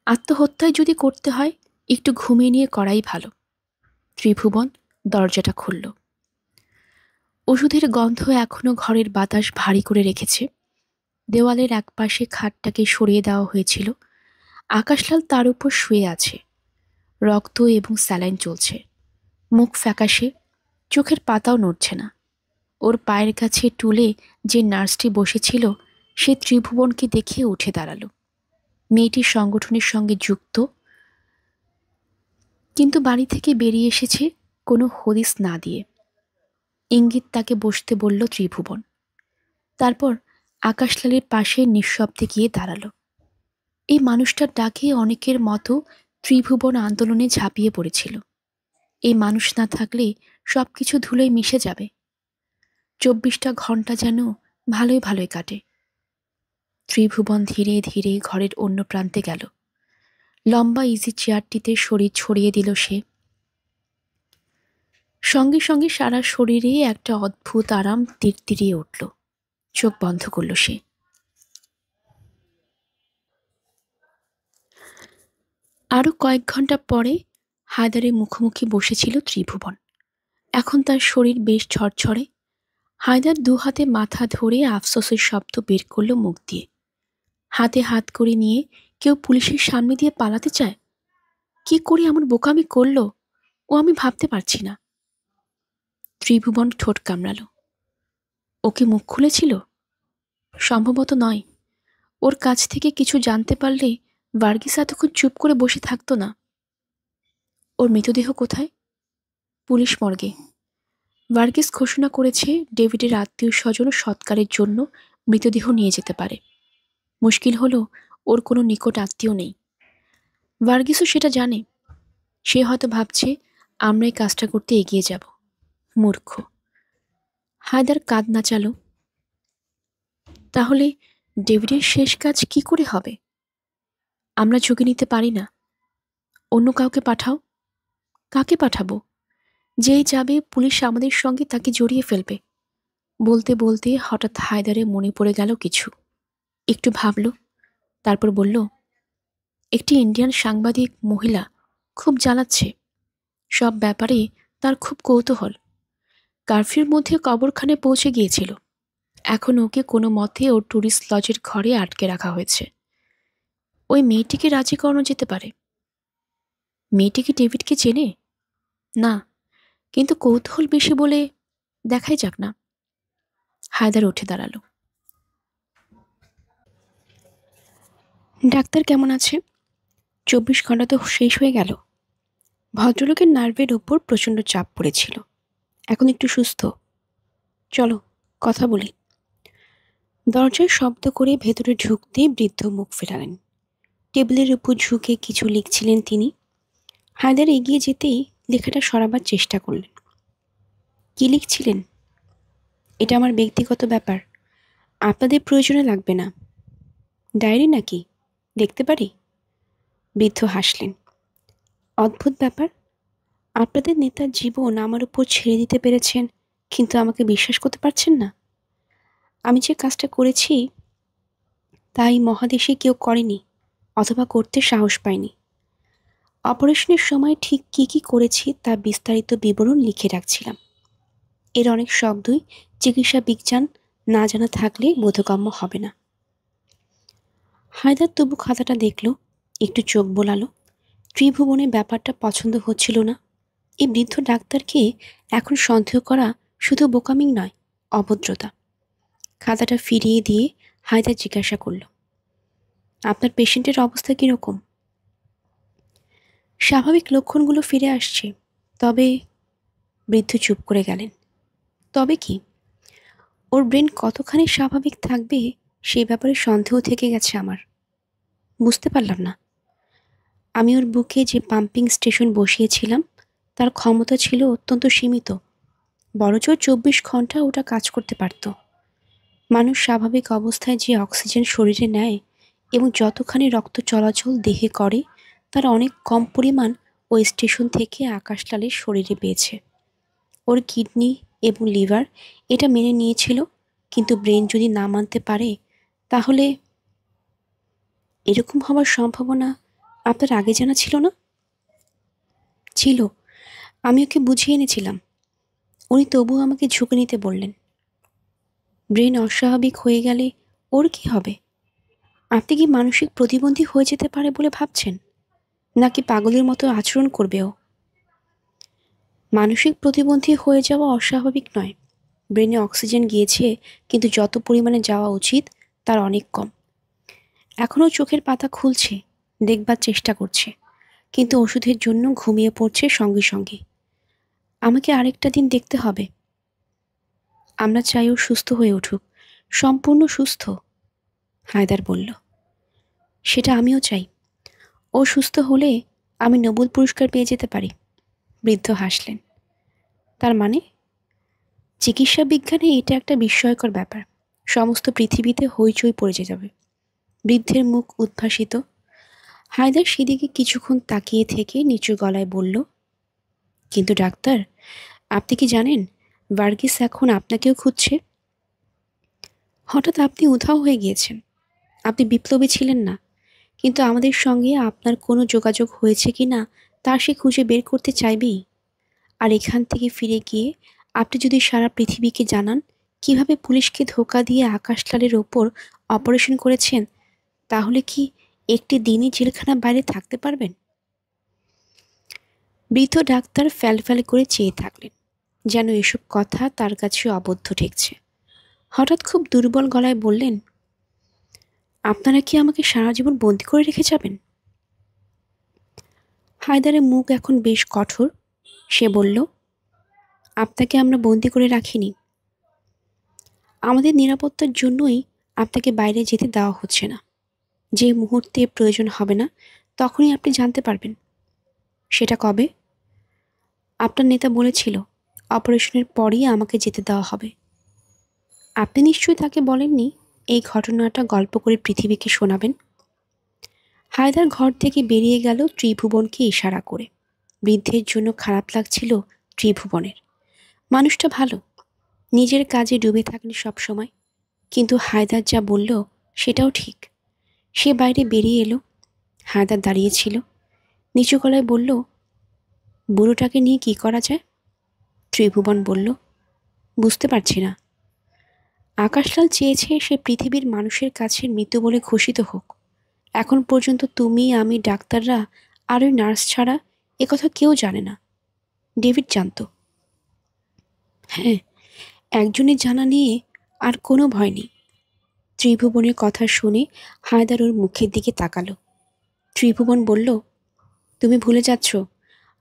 আত্মহত্যায় যদি করতে হয় একটু ঘুমিয়ে নিয়ে করাই ভালো। ত্রিভুবন দরজাটা খুলল। ওষুধের গন্ধ এখনো ঘরের বাতাস ভারী করে রেখেছে। দেওয়ালের একপাশে খাটটাকে সরিয়ে দেওয়া হয়েছিল। আকাশলাল তার উপর শুয়ে আছে। রক্ত এবং স্যালাইন চলছে। মুখ ফ্যাকাশে, চোখের পাতাও নড়ছে না। ওর পায়ের কাছে টুলে যে নার্সটি বসেছিল সে ত্রিভুবনকে দেখে উঠে দাঁড়ালো। মেয়েটির সংগঠনের সঙ্গে যুক্ত, কিন্তু বাড়ি থেকে বেরিয়ে এসেছে কোনো হদিস না দিয়ে। ইঙ্গিত তাকে বসতে বলল ত্রিভুবন। তারপর আকাশলালের পাশে নিঃশব্দে গিয়ে দাঁড়ালো। এই মানুষটার ডাকে অনেকের মতো ত্রিভুবন আন্দোলনে ঝাঁপিয়ে পড়েছিল। এই মানুষ না থাকলে সবকিছু ধুলোয় মিশে যাবে। 24টা ঘন্টা যেন ভালোই ভালোই কাটে। ত্রিভুবন ধীরে ধীরে ঘরের অন্য প্রান্তে গেল। লম্বা ইজি চেয়ারটিতে শরীর ছড়িয়ে দিল সে। সঙ্গে সঙ্গে সারা শরীরে একটা অদ্ভুত আরাম তিরতিরিয়ে উঠল। চোখ বন্ধ করল সে। আরো কয়েক ঘন্টা পরে হায়দারের মুখোমুখি বসেছিল ত্রিভুবন। এখন তার শরীর বেশ ঝরঝরে। হায়দার দু হাতে মাথা ধরে আফসোসের শব্দ বের করল মুখ দিয়ে। হাতে হাত করে নিয়ে কেউ পুলিশের সামনে দিয়ে পালাতে চায়? কি করে এমন বোকামি করলো ও আমি ভাবতে পারছি না। ত্রিভুবন ঠোঁট কামড়াল। ওকে মুখ খুলেছিল? সম্ভবত নয়। ওর কাছ থেকে কিছু জানতে পারলে ভার্গিস এতক্ষণ চুপ করে বসে থাকতো না। ওর মৃতদেহ কোথায়? পুলিশ মর্গে। ভার্গিস ঘোষণা করেছে ডেভিডের আত্মীয় স্বজন সৎকারের জন্য মৃতদেহ নিয়ে যেতে পারে। মুশকিল হলো ওর কোনো নিকট আত্মীয় নেই। ভার্গিসও সেটা জানে। সে হয়তো ভাবছে আমরা এই কাজটা করতে এগিয়ে যাব। মূর্খ। হায়দার কাঁধ নাচালো। তাহলে ডেভিডের শেষ কাজ কি করে হবে? আমরা ঝুঁকি নিতে পারি না। অন্য কাউকে পাঠাও। কাকে পাঠাবো? যেই যাবে পুলিশ আমাদের সঙ্গে তাকে জড়িয়ে ফেলবে। বলতে বলতে হঠাৎ হায়দারের মনে পড়ে গেল কিছু। একটু ভাবল, তারপর বলল, একটি ইন্ডিয়ান সাংবাদিক মহিলা খুব জ্বালাচ্ছে। সব ব্যাপারে তার খুব কৌতূহল। কারফিউর মধ্যে কবরখানে পৌঁছে গিয়েছিল। এখন ওকে কোনো মতে ওর ট্যুরিস্ট লজের ঘরে আটকে রাখা হয়েছে। ওই মেয়েটিকে রাজি করানো যেতে পারে। মেয়েটি কি ডেভিডকে চেনে? না, কিন্তু কৌতূহল বেশি বলে দেখাই যাক না। হায়দার উঠে দাঁড়ালো। ডাক্তার কেমন আছে? 24 ঘন্টা তো শেষ হয়ে গেল। ভদ্রলোকের নার্ভের ওপর প্রচণ্ড চাপ পড়েছিল। এখন একটু সুস্থ। চলো কথা বলি। দরজায় শব্দ করে ভেতরে ঢুকতে বৃদ্ধ মুখ ফেরালেন। টেবিলের উপর ঝুঁকে কিছু লিখছিলেন তিনি। হায়দার এগিয়ে যেতেই লেখাটা সরাবার চেষ্টা করলেন। কি লিখছিলেন? এটা আমার ব্যক্তিগত ব্যাপার। আপনাদের প্রয়োজনে লাগবে না। ডায়েরি নাকি? দেখতে পারি? বৃদ্ধ হাসলেন। অদ্ভুত ব্যাপার। আপনাদের নেতার জীবন আমার উপর ছেড়ে দিতে পেরেছেন, কিন্তু আমাকে বিশ্বাস করতে পারছেন না। আমি যে কাজটা করেছি তাই মহাদেশে কেউ করেনি, অথবা করতে সাহস পায়নি। অপারেশনের সময় ঠিক কী কী করেছি তার বিস্তারিত বিবরণ লিখে রাখছিলাম। এর অনেক শব্দই চিকিৎসা বিজ্ঞান না জানা থাকলে বোধগম্য হবে না। হায়দার তবু খাতাটা দেখল, একটু চোখ বোলালো। ত্রিভুবনের ব্যাপারটা পছন্দ হচ্ছিল না। এই বৃদ্ধ ডাক্তারকে এখন সন্দেহ করা শুধু বোকামি নয়, অভদ্রতা। খাতাটা ফিরিয়ে দিয়ে হায়দার জিজ্ঞাসা করল, আপনার পেশেন্টের অবস্থা কীরকম? স্বাভাবিক লক্ষণগুলো ফিরে আসছে, তবে... বৃদ্ধ চুপ করে গেলেন। তবে কি? ওর ব্রেন কতখানি স্বাভাবিক থাকবে সে ব্যাপারে সন্দেহ থেকে গেছে আমার। বুঝতে পারলাম না। আমি ওর বুকে যে পাম্পিং স্টেশন বসিয়েছিলাম তার ক্ষমতা ছিল অত্যন্ত সীমিত। বড়জোর 24 ঘন্টা ওটা কাজ করতে পারত। মানুষ স্বাভাবিক অবস্থায় যে অক্সিজেন শরীরে নেয় এবং যতখানি রক্ত চলাচল দেহে করে তার অনেক কম পরিমাণ ওই স্টেশন থেকে আকাশলালের শরীরে পেয়েছে। ওর কিডনি এবং লিভার এটা মেনে নিয়েছিল, কিন্তু ব্রেন যদি না মানতে পারে তাহলে... এরকম হওয়ার সম্ভাবনা আপনার আগে জানা ছিল না? ছিল, আমি ওকে বুঝিয়ে এনেছিলাম। উনি তবুও আমাকে ঝুঁকে নিতে বললেন। ব্রেন অস্বাভাবিক হয়ে গেলে ওর কি হবে? আপনি কি মানসিক প্রতিবন্ধী হয়ে যেতে পারে বলে ভাবছেন, নাকি পাগলের মতো আচরণ করবে ও? মানসিক প্রতিবন্ধী হয়ে যাওয়া অস্বাভাবিক নয়। ব্রেনে অক্সিজেন গিয়েছে, কিন্তু যত পরিমাণে যাওয়া উচিত তার অনেক কম। এখনও চোখের পাতা খুলছে, দেখবার চেষ্টা করছে, কিন্তু ওষুধের জন্য ঘুমিয়ে পড়ছে সঙ্গে সঙ্গে। আমাকে আরেকটা দিন দেখতে হবে। আমরা চাই ও সুস্থ হয়ে উঠুক, সম্পূর্ণ সুস্থ। হায়দার বলল। সেটা আমিও চাই। ও সুস্থ হলে আমি নোবেল পুরস্কার পেয়ে যেতে পারি। বৃদ্ধ হাসলেন। তার মানে? চিকিৎসা বিজ্ঞানে এটা একটা বিস্ময়কর ব্যাপার। সমস্ত পৃথিবীতে হইচই পড়ে যাবে। বৃদ্ধের মুখ উদ্ভাসিত। হায়দার সেদিকে কিছুক্ষণ তাকিয়ে থেকে নিচু গলায় বলল, কিন্তু ডাক্তার, আপনি কি জানেন ভার্গিস এখন আপনাকেও খুঁজছে? হঠাৎ আপনি উধাও হয়ে গিয়েছেন। আপনি বিপ্লবী ছিলেন না, কিন্তু আমাদের সঙ্গে আপনার কোনো যোগাযোগ হয়েছে কি না তা সে খুঁজে বের করতে চাইবেই। আর এখান থেকে ফিরে গিয়ে আপনি যদি সারা পৃথিবীকে জানান কিভাবে পুলিশকে ধোঁকা দিয়ে আকাশলালের ওপর অপারেশন করেছেন, তাহলে কি একটি দিনই জেলখানার বাইরে থাকতে পারবেন? বৃদ্ধ ডাক্তার ফ্যালফ্যাল করে চেয়ে থাকলেন, যেন এসব কথা তার কাছে অবদ্ধ ঠেকছে। হঠাৎ খুব দুর্বল গলায় বললেন, আপনারা কি আমাকে সারা জীবন বন্দি করে রেখে যাবেন? হায়দারের মুখ এখন বেশ কঠোর। সে বলল, আপনাকে আমরা বন্দি করে রাখিনি। আমাদের নিরাপত্তার জন্যই আপনাকে বাইরে যেতে দেওয়া হচ্ছে না। যে মুহূর্তে প্রয়োজন হবে না, তখনই আপনি জানতে পারবেন। সেটা কবে? আপনার নেতা বলেছিল অপারেশনের পরই আমাকে যেতে দেওয়া হবে। আপনি নিশ্চয়ই তাকে বলেননি এই ঘটনাটা গল্প করে পৃথিবীকে শোনাবেন? হায়দার ঘর থেকে বেরিয়ে গেল ত্রিভুবনকে ইশারা করে। বৃদ্ধের জন্য খারাপ লাগছিল ত্রিভুবনের। মানুষটা ভালো, নিজের কাজে ডুবে থাকেন সব সময়। কিন্তু হায়দার যা বলল সেটাও ঠিক। সে বাইরে বেরিয়ে এলো। হায়দার দাঁড়িয়েছিল। নিচু গলায় বলল, বুড়োটাকে নিয়ে কি করা যায়? ত্রিভুবন বলল, বুঝতে পারছি না। আকাশলাল চেয়েছে সে পৃথিবীর মানুষের কাছে মৃত বলে ঘোষিত হোক। এখন পর্যন্ত তুমি, আমি, ডাক্তাররা আর ওই নার্স ছাড়া একথা কেউ জানে না। ডেভিড জানত। হ্যাঁ, একজনের জানা নিয়ে আর কোনো ভয় নেই। ত্রিভুবনের কথা শুনে হায়দার ওর মুখের দিকে তাকালো। ত্রিভুবন বলল, তুমি ভুলে যাচ্ছ,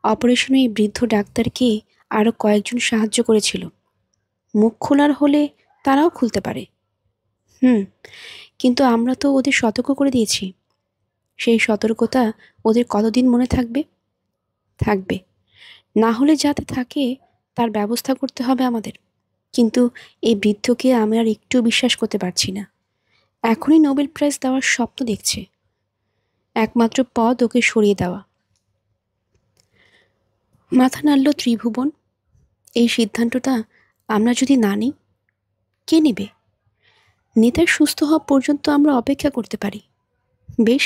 অপারেশনে এই বৃদ্ধ ডাক্তারকে আরও কয়েকজন সাহায্য করেছিল। মুখ খোলার হলে তারাও খুলতে পারে। কিন্তু আমরা তো ওদের সতর্ক করে দিয়েছি। সেই সতর্কতা ওদের কতদিন মনে থাকবে? থাকবে। না হলে যাতে থাকে তার ব্যবস্থা করতে হবে আমাদের। কিন্তু এই বৃদ্ধকে আমি আর একটু বিশ্বাস করতে পারছি না। এখনই নোবেল প্রাইজ দেওয়ার স্বপ্ন দেখছে। একমাত্র পদ ওকে সরিয়ে দেওয়া। মাথা নাড়ল ত্রিভুবন। এই সিদ্ধান্তটা আমরা যদি না নিই, কে নেবে? নেতার সুস্থ হওয়া পর্যন্ত আমরা অপেক্ষা করতে পারি। বেশ,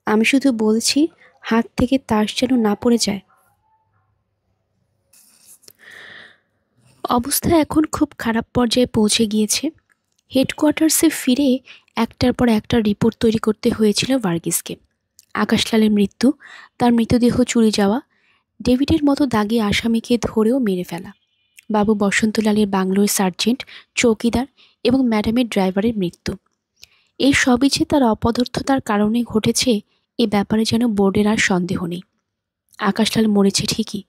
আমি শুধু বলছি, হাত থেকে তাস যেন না পড়ে যায়। অবস্থা এখন খুব খারাপ পর্যায়ে পৌঁছে গিয়েছে। হেডকোয়ার্টার্সে ফিরে একটার পর একটা রিপোর্ট তৈরি করতে হয়েছিল ভার্গিসকে। আকাশলালের মৃত্যু, তার মৃতদেহ চুরি যাওয়া, ডেভিডের মতো দাগী আসামিকে ধরেও মেরে ফেলা, বাবু বসন্তলালের বাংলোর সার্জেন্ট, চৌকিদার এবং ম্যাডামের ড্রাইভারের মৃত্যু। এই সবই যে তার অপদার্থতার কারণে ঘটেছে, এ ব্যাপারে যেন বোর্ডের আর সন্দেহ নেই। আকাশলাল মরেছে ঠিকই,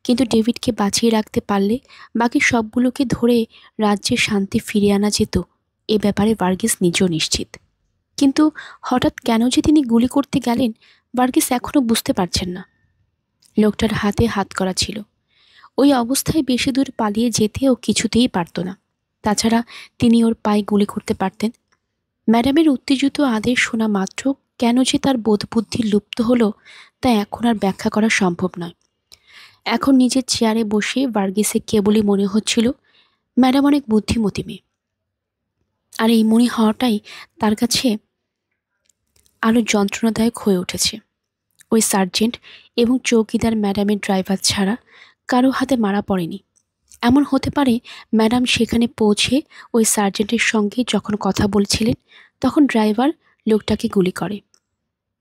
কিন্তু ডেভিডকে বাঁচিয়ে রাখতে পারলে বাকি সবগুলোকে ধরে রাজ্যে শান্তি ফিরিয়ে আনা যেত, এ ব্যাপারে ভার্গিস নিজেও নিশ্চিত। কিন্তু হঠাৎ কেন যে তিনি গুলি করতে গেলেন, ভার্গিস এখনও বুঝতে পারছেন না। লোকটার হাতে হাত করা ছিল। ওই অবস্থায় বেশি দূর পালিয়ে যেতে ও কিছুতেই পারত না। তাছাড়া তিনি ওর পায়ে গুলি করতে পারতেন। ম্যাডামের উত্তেজিত আদেশ শোনা মাত্র কেন যে তার বোধবুদ্ধি লুপ্ত হলো, তা এখন আর ব্যাখ্যা করা সম্ভব নয়। এখন নিজের চেয়ারে বসে ভার্গিসে কেবলই মনে হচ্ছিল ম্যাডাম অনেক বুদ্ধিমতী মেয়ে। আর এই মনে হওয়াটাই তার কাছে আরও যন্ত্রণাদায়ক হয়ে উঠেছে। ওই সার্জেন্ট এবং চৌকিদার ম্যাডামের ড্রাইভার ছাড়া কারো হাতে মারা পড়েনি। এমন হতে পারে ম্যাডাম সেখানে পৌঁছে ওই সার্জেন্টের সঙ্গে যখন কথা বলছিলেন তখন ড্রাইভার লোকটাকে গুলি করে।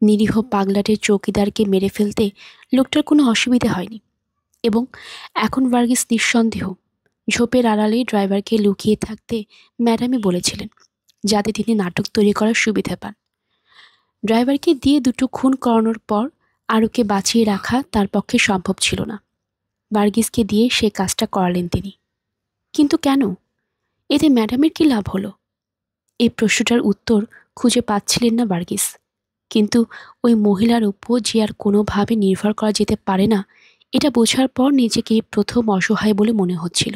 নিরীহ পাগলাটের চৌকিদারকে মেরে ফেলতে লোকটার কোনো অসুবিধে হয়নি এবং এখন ভার্গিস নিঃসন্দেহ ঝোপের আড়ালে ড্রাইভারকে লুকিয়ে থাকতে ম্যাডামই বলেছিলেন, যাতে তিনি নাটক তৈরি করার সুবিধা পান। ড্রাইভারকে দিয়ে দুটো খুন করানোর পর আরুকে বাঁচিয়ে রাখা তার পক্ষে সম্ভব ছিল না। ভার্গিসকে দিয়ে সে কাজটা করালেন তিনি। কিন্তু কেন? এতে ম্যাডামের কি লাভ হলো? এই প্রশ্নটার উত্তর খুঁজে পাচ্ছিলেন না ভার্গিস। কিন্তু ওই মহিলার উপর যে আর কোনোভাবে নির্ভর করা যেতে পারে না, এটা বোঝার পর নিজেকে প্রথম অসহায় বলে মনে হচ্ছিল।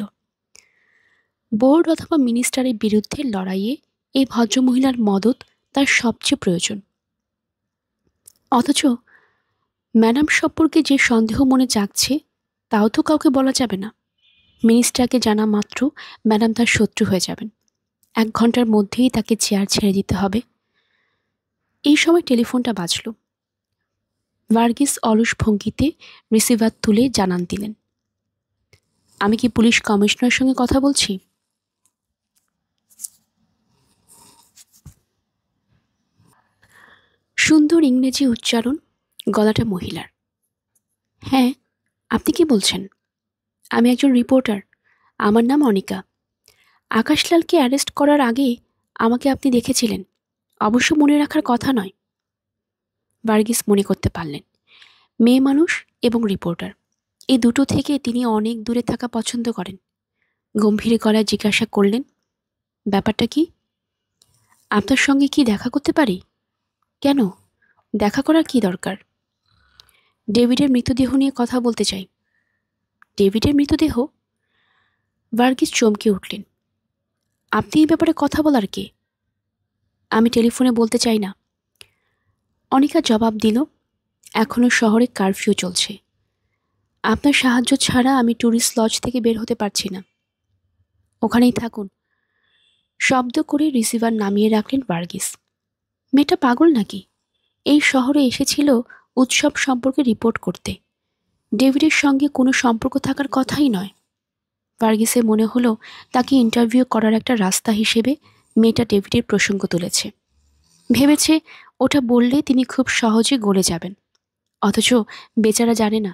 বোর্ড অথবা মিনিস্টারের বিরুদ্ধে লড়াইয়ে এই ভদ্রমহিলার মদত তার সবচেয়ে প্রয়োজন। অথচ ম্যাডাম সম্পর্কে যে সন্দেহ মনে জাগছে তাও তো কাউকে বলা যাবে না। মিনিস্টারকে জানা মাত্র ম্যাডাম তার শত্রু হয়ে যাবেন। 1 ঘন্টার মধ্যেই তাকে চেয়ার ছেড়ে দিতে হবে। এই সময় টেলিফোনটা বাজল। ভার্গিস অলস ভঙ্গিতে রিসিভার তুলে জানান দিলেন, আমি কি পুলিশ কমিশনারের সঙ্গে কথা বলছি? সুন্দর ইংরেজি উচ্চারণ, গলাটা মহিলার। হ্যাঁ, আপনি কি বলছেন? আমি একজন রিপোর্টার। আমার নাম অনিকা। আকাশলালকে অ্যারেস্ট করার আগে আমাকে আপনি দেখেছিলেন। অবশ্য মনে রাখার কথা নয়। ভার্গিস মনে করতে পারলেন মেয়ে মানুষ এবং রিপোর্টার, এই দুটো থেকে তিনি অনেক দূরে থাকা পছন্দ করেন। গম্ভীর গলায় জিজ্ঞাসা করলেন, ব্যাপারটা কি? আপনার সঙ্গে কি দেখা করতে পারি? কেন? দেখা করার কি দরকার? ডেভিডের মৃতদেহ নিয়ে কথা বলতে চাই। ডেভিডের মৃতদেহ? ভার্গিস চমকে উঠলেন। আপনি এই ব্যাপারে কথা বলার কে? আমি টেলিফোনে বলতে চাই না। অনিকা জবাব দিল, এখনও শহরে কারফিউ চলছে। আপনার সাহায্য ছাড়া আমি ট্যুরিস্ট লজ থেকে বের হতে পারছি না। ওখানেই থাকুন। শব্দ করে রিসিভার নামিয়ে রাখলেন ভার্গিস। মেয়েটা পাগল নাকি? এই শহরে এসেছিল উৎসব সম্পর্কে রিপোর্ট করতে। ডেভিডের সঙ্গে কোনো সম্পর্ক থাকার কথাই নয়। ভার্গিসের মনে হলো তাকে ইন্টারভিউ করার একটা রাস্তা হিসেবে মেয়েটা ডেভিডের প্রসঙ্গ তুলেছে। ভেবেছে ওটা বললে তিনি খুব সহজে গলে যাবেন। অথচ বেচারা জানে না,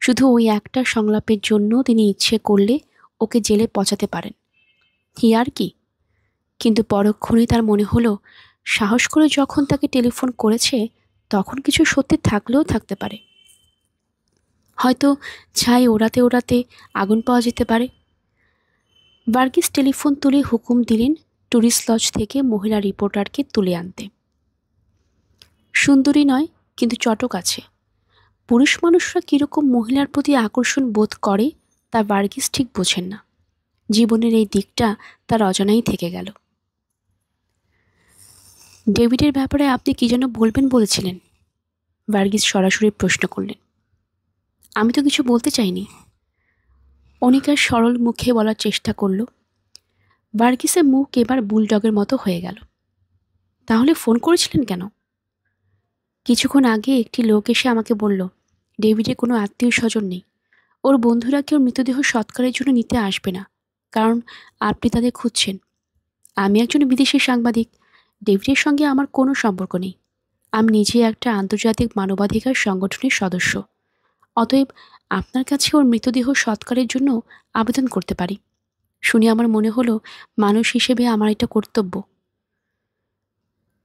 শুধু ওই একটা সংলাপের জন্য তিনি ইচ্ছে করলে ওকে জেলে পচাতে পারেন। আর কি? কিন্তু পরক্ষণেই তার মনে হলো সাহস করে যখন তাকে টেলিফোন করেছে তখন কিছু সত্যি থাকলেও থাকতে পারে। হয়তো ছাই ওড়াতে ওড়াতে আগুন পাওয়া যেতে পারে। ভার্গিস টেলিফোন তুলে হুকুম দিলেন ট্যুরিস্ট লজ থেকে মহিলা রিপোর্টারকে তুলে আনতে। সুন্দরী নয়, কিন্তু চটক আছে। পুরুষ মানুষরা কীরকম মহিলার প্রতি আকর্ষণ বোধ করে তা ভার্গিস ঠিক বোঝেন না। জীবনের এই দিকটা তার অজানাই থেকে গেল। ডেভিডের ব্যাপারে আপনি কি যেন বলবেন বলেছিলেন? ভার্গিস সরাসরি প্রশ্ন করলেন। আমি তো কিছু বলতে চাইনি। অনিকার সরল মুখে বলার চেষ্টা করল। ভার্গিসের মুখ এবার বুলডগের মতো হয়ে গেল। তাহলে ফোন করেছিলেন কেন? কিছুক্ষণ আগে একটি লোক এসে আমাকে বলল ডেভিডের কোনো আত্মীয় স্বজন নেই। ওর বন্ধুরা কেউ মৃতদেহ সৎকারের জন্য নিতে আসবে না, কারণ আপনি তাদের খুঁজছেন। আমি একজন বিদেশি সাংবাদিক। ডেভিডের সঙ্গে আমার কোনো সম্পর্ক নেই। আমি নিজে একটা আন্তর্জাতিক মানবাধিকার সংগঠনের সদস্য। অতএব আপনার কাছে ওর মৃতদেহ সৎকারের জন্য আবেদন করতে পারি। শুনে আমার মনে হলো মানুষ হিসেবে আমার এটা কর্তব্য।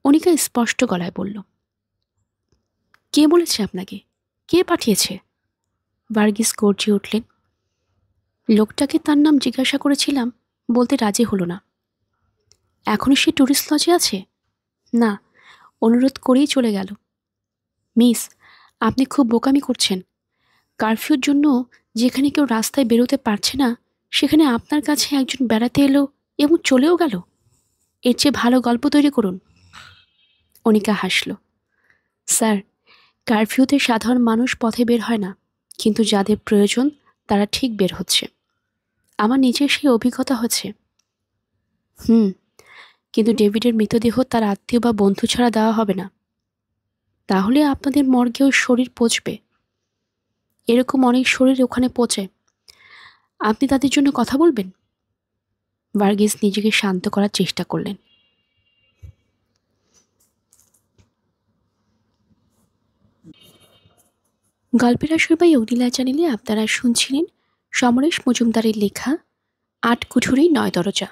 অনিকা স্পষ্ট গলায় বলল, কে বলেছে আপনাকে? কে পাঠিয়েছে? ভার্গিস গর্জে উঠলেন। লোকটাকে তার নাম জিজ্ঞাসা করেছিলাম, বলতে রাজি হলো না। এখনও সে ট্যুরিস্ট লজে আছে? না, অনুরোধ করেই চলে গেল। মিস, আপনি খুব বোকামি করছেন। কারফিউর জন্য যেখানে কেউ রাস্তায় বেরোতে পারছে না সেখানে আপনার কাছে একজন বেড়াতে এলো এবং চলেও গেল। এর চেয়ে ভালো গল্প তৈরি করুন। অনিকা হাসল। স্যার, কারফিউতে সাধারণ মানুষ পথে বের হয় না, কিন্তু যাদের প্রয়োজন তারা ঠিক বের হচ্ছে। আমার নিজের সেই অভিজ্ঞতা হচ্ছে। কিন্তু ডেভিডের মৃতদেহ তার আত্মীয় বা বন্ধু ছাড়া দেওয়া হবে না। তাহলে আপনাদের মর্গেও শরীর পচবে। এরকম অনেক শরীর ওখানে পচে। আপনি তাদের জন্য কথা বলবেন? ভার্গিস নিজেকে শান্ত করার চেষ্টা করলেন। গল্পের আসর বা অগ্নিলা চ্যানেলে আপনারা শুনছিলেন সমরেশ মজুমদারের লেখা ৮ কুঠুরি ৯ দরজা।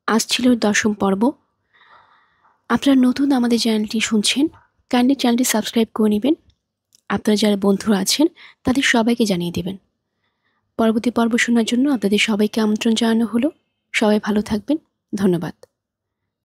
আজ ছিল ১০ম পর্ব। আপনারা নতুন আমাদের চ্যানেলটি শুনছেন, কাইন্ডলি চ্যানেলটি সাবস্ক্রাইব করে নেবেন। আপনারা যারা বন্ধুরা আছেন তাদের সবাইকে জানিয়ে দেবেন। পরবর্তী পর্ব শোনার জন্য আপনাদের সবাইকে আমন্ত্রণ জানানো হলো। সবাই ভালো থাকবেন। ধন্যবাদ।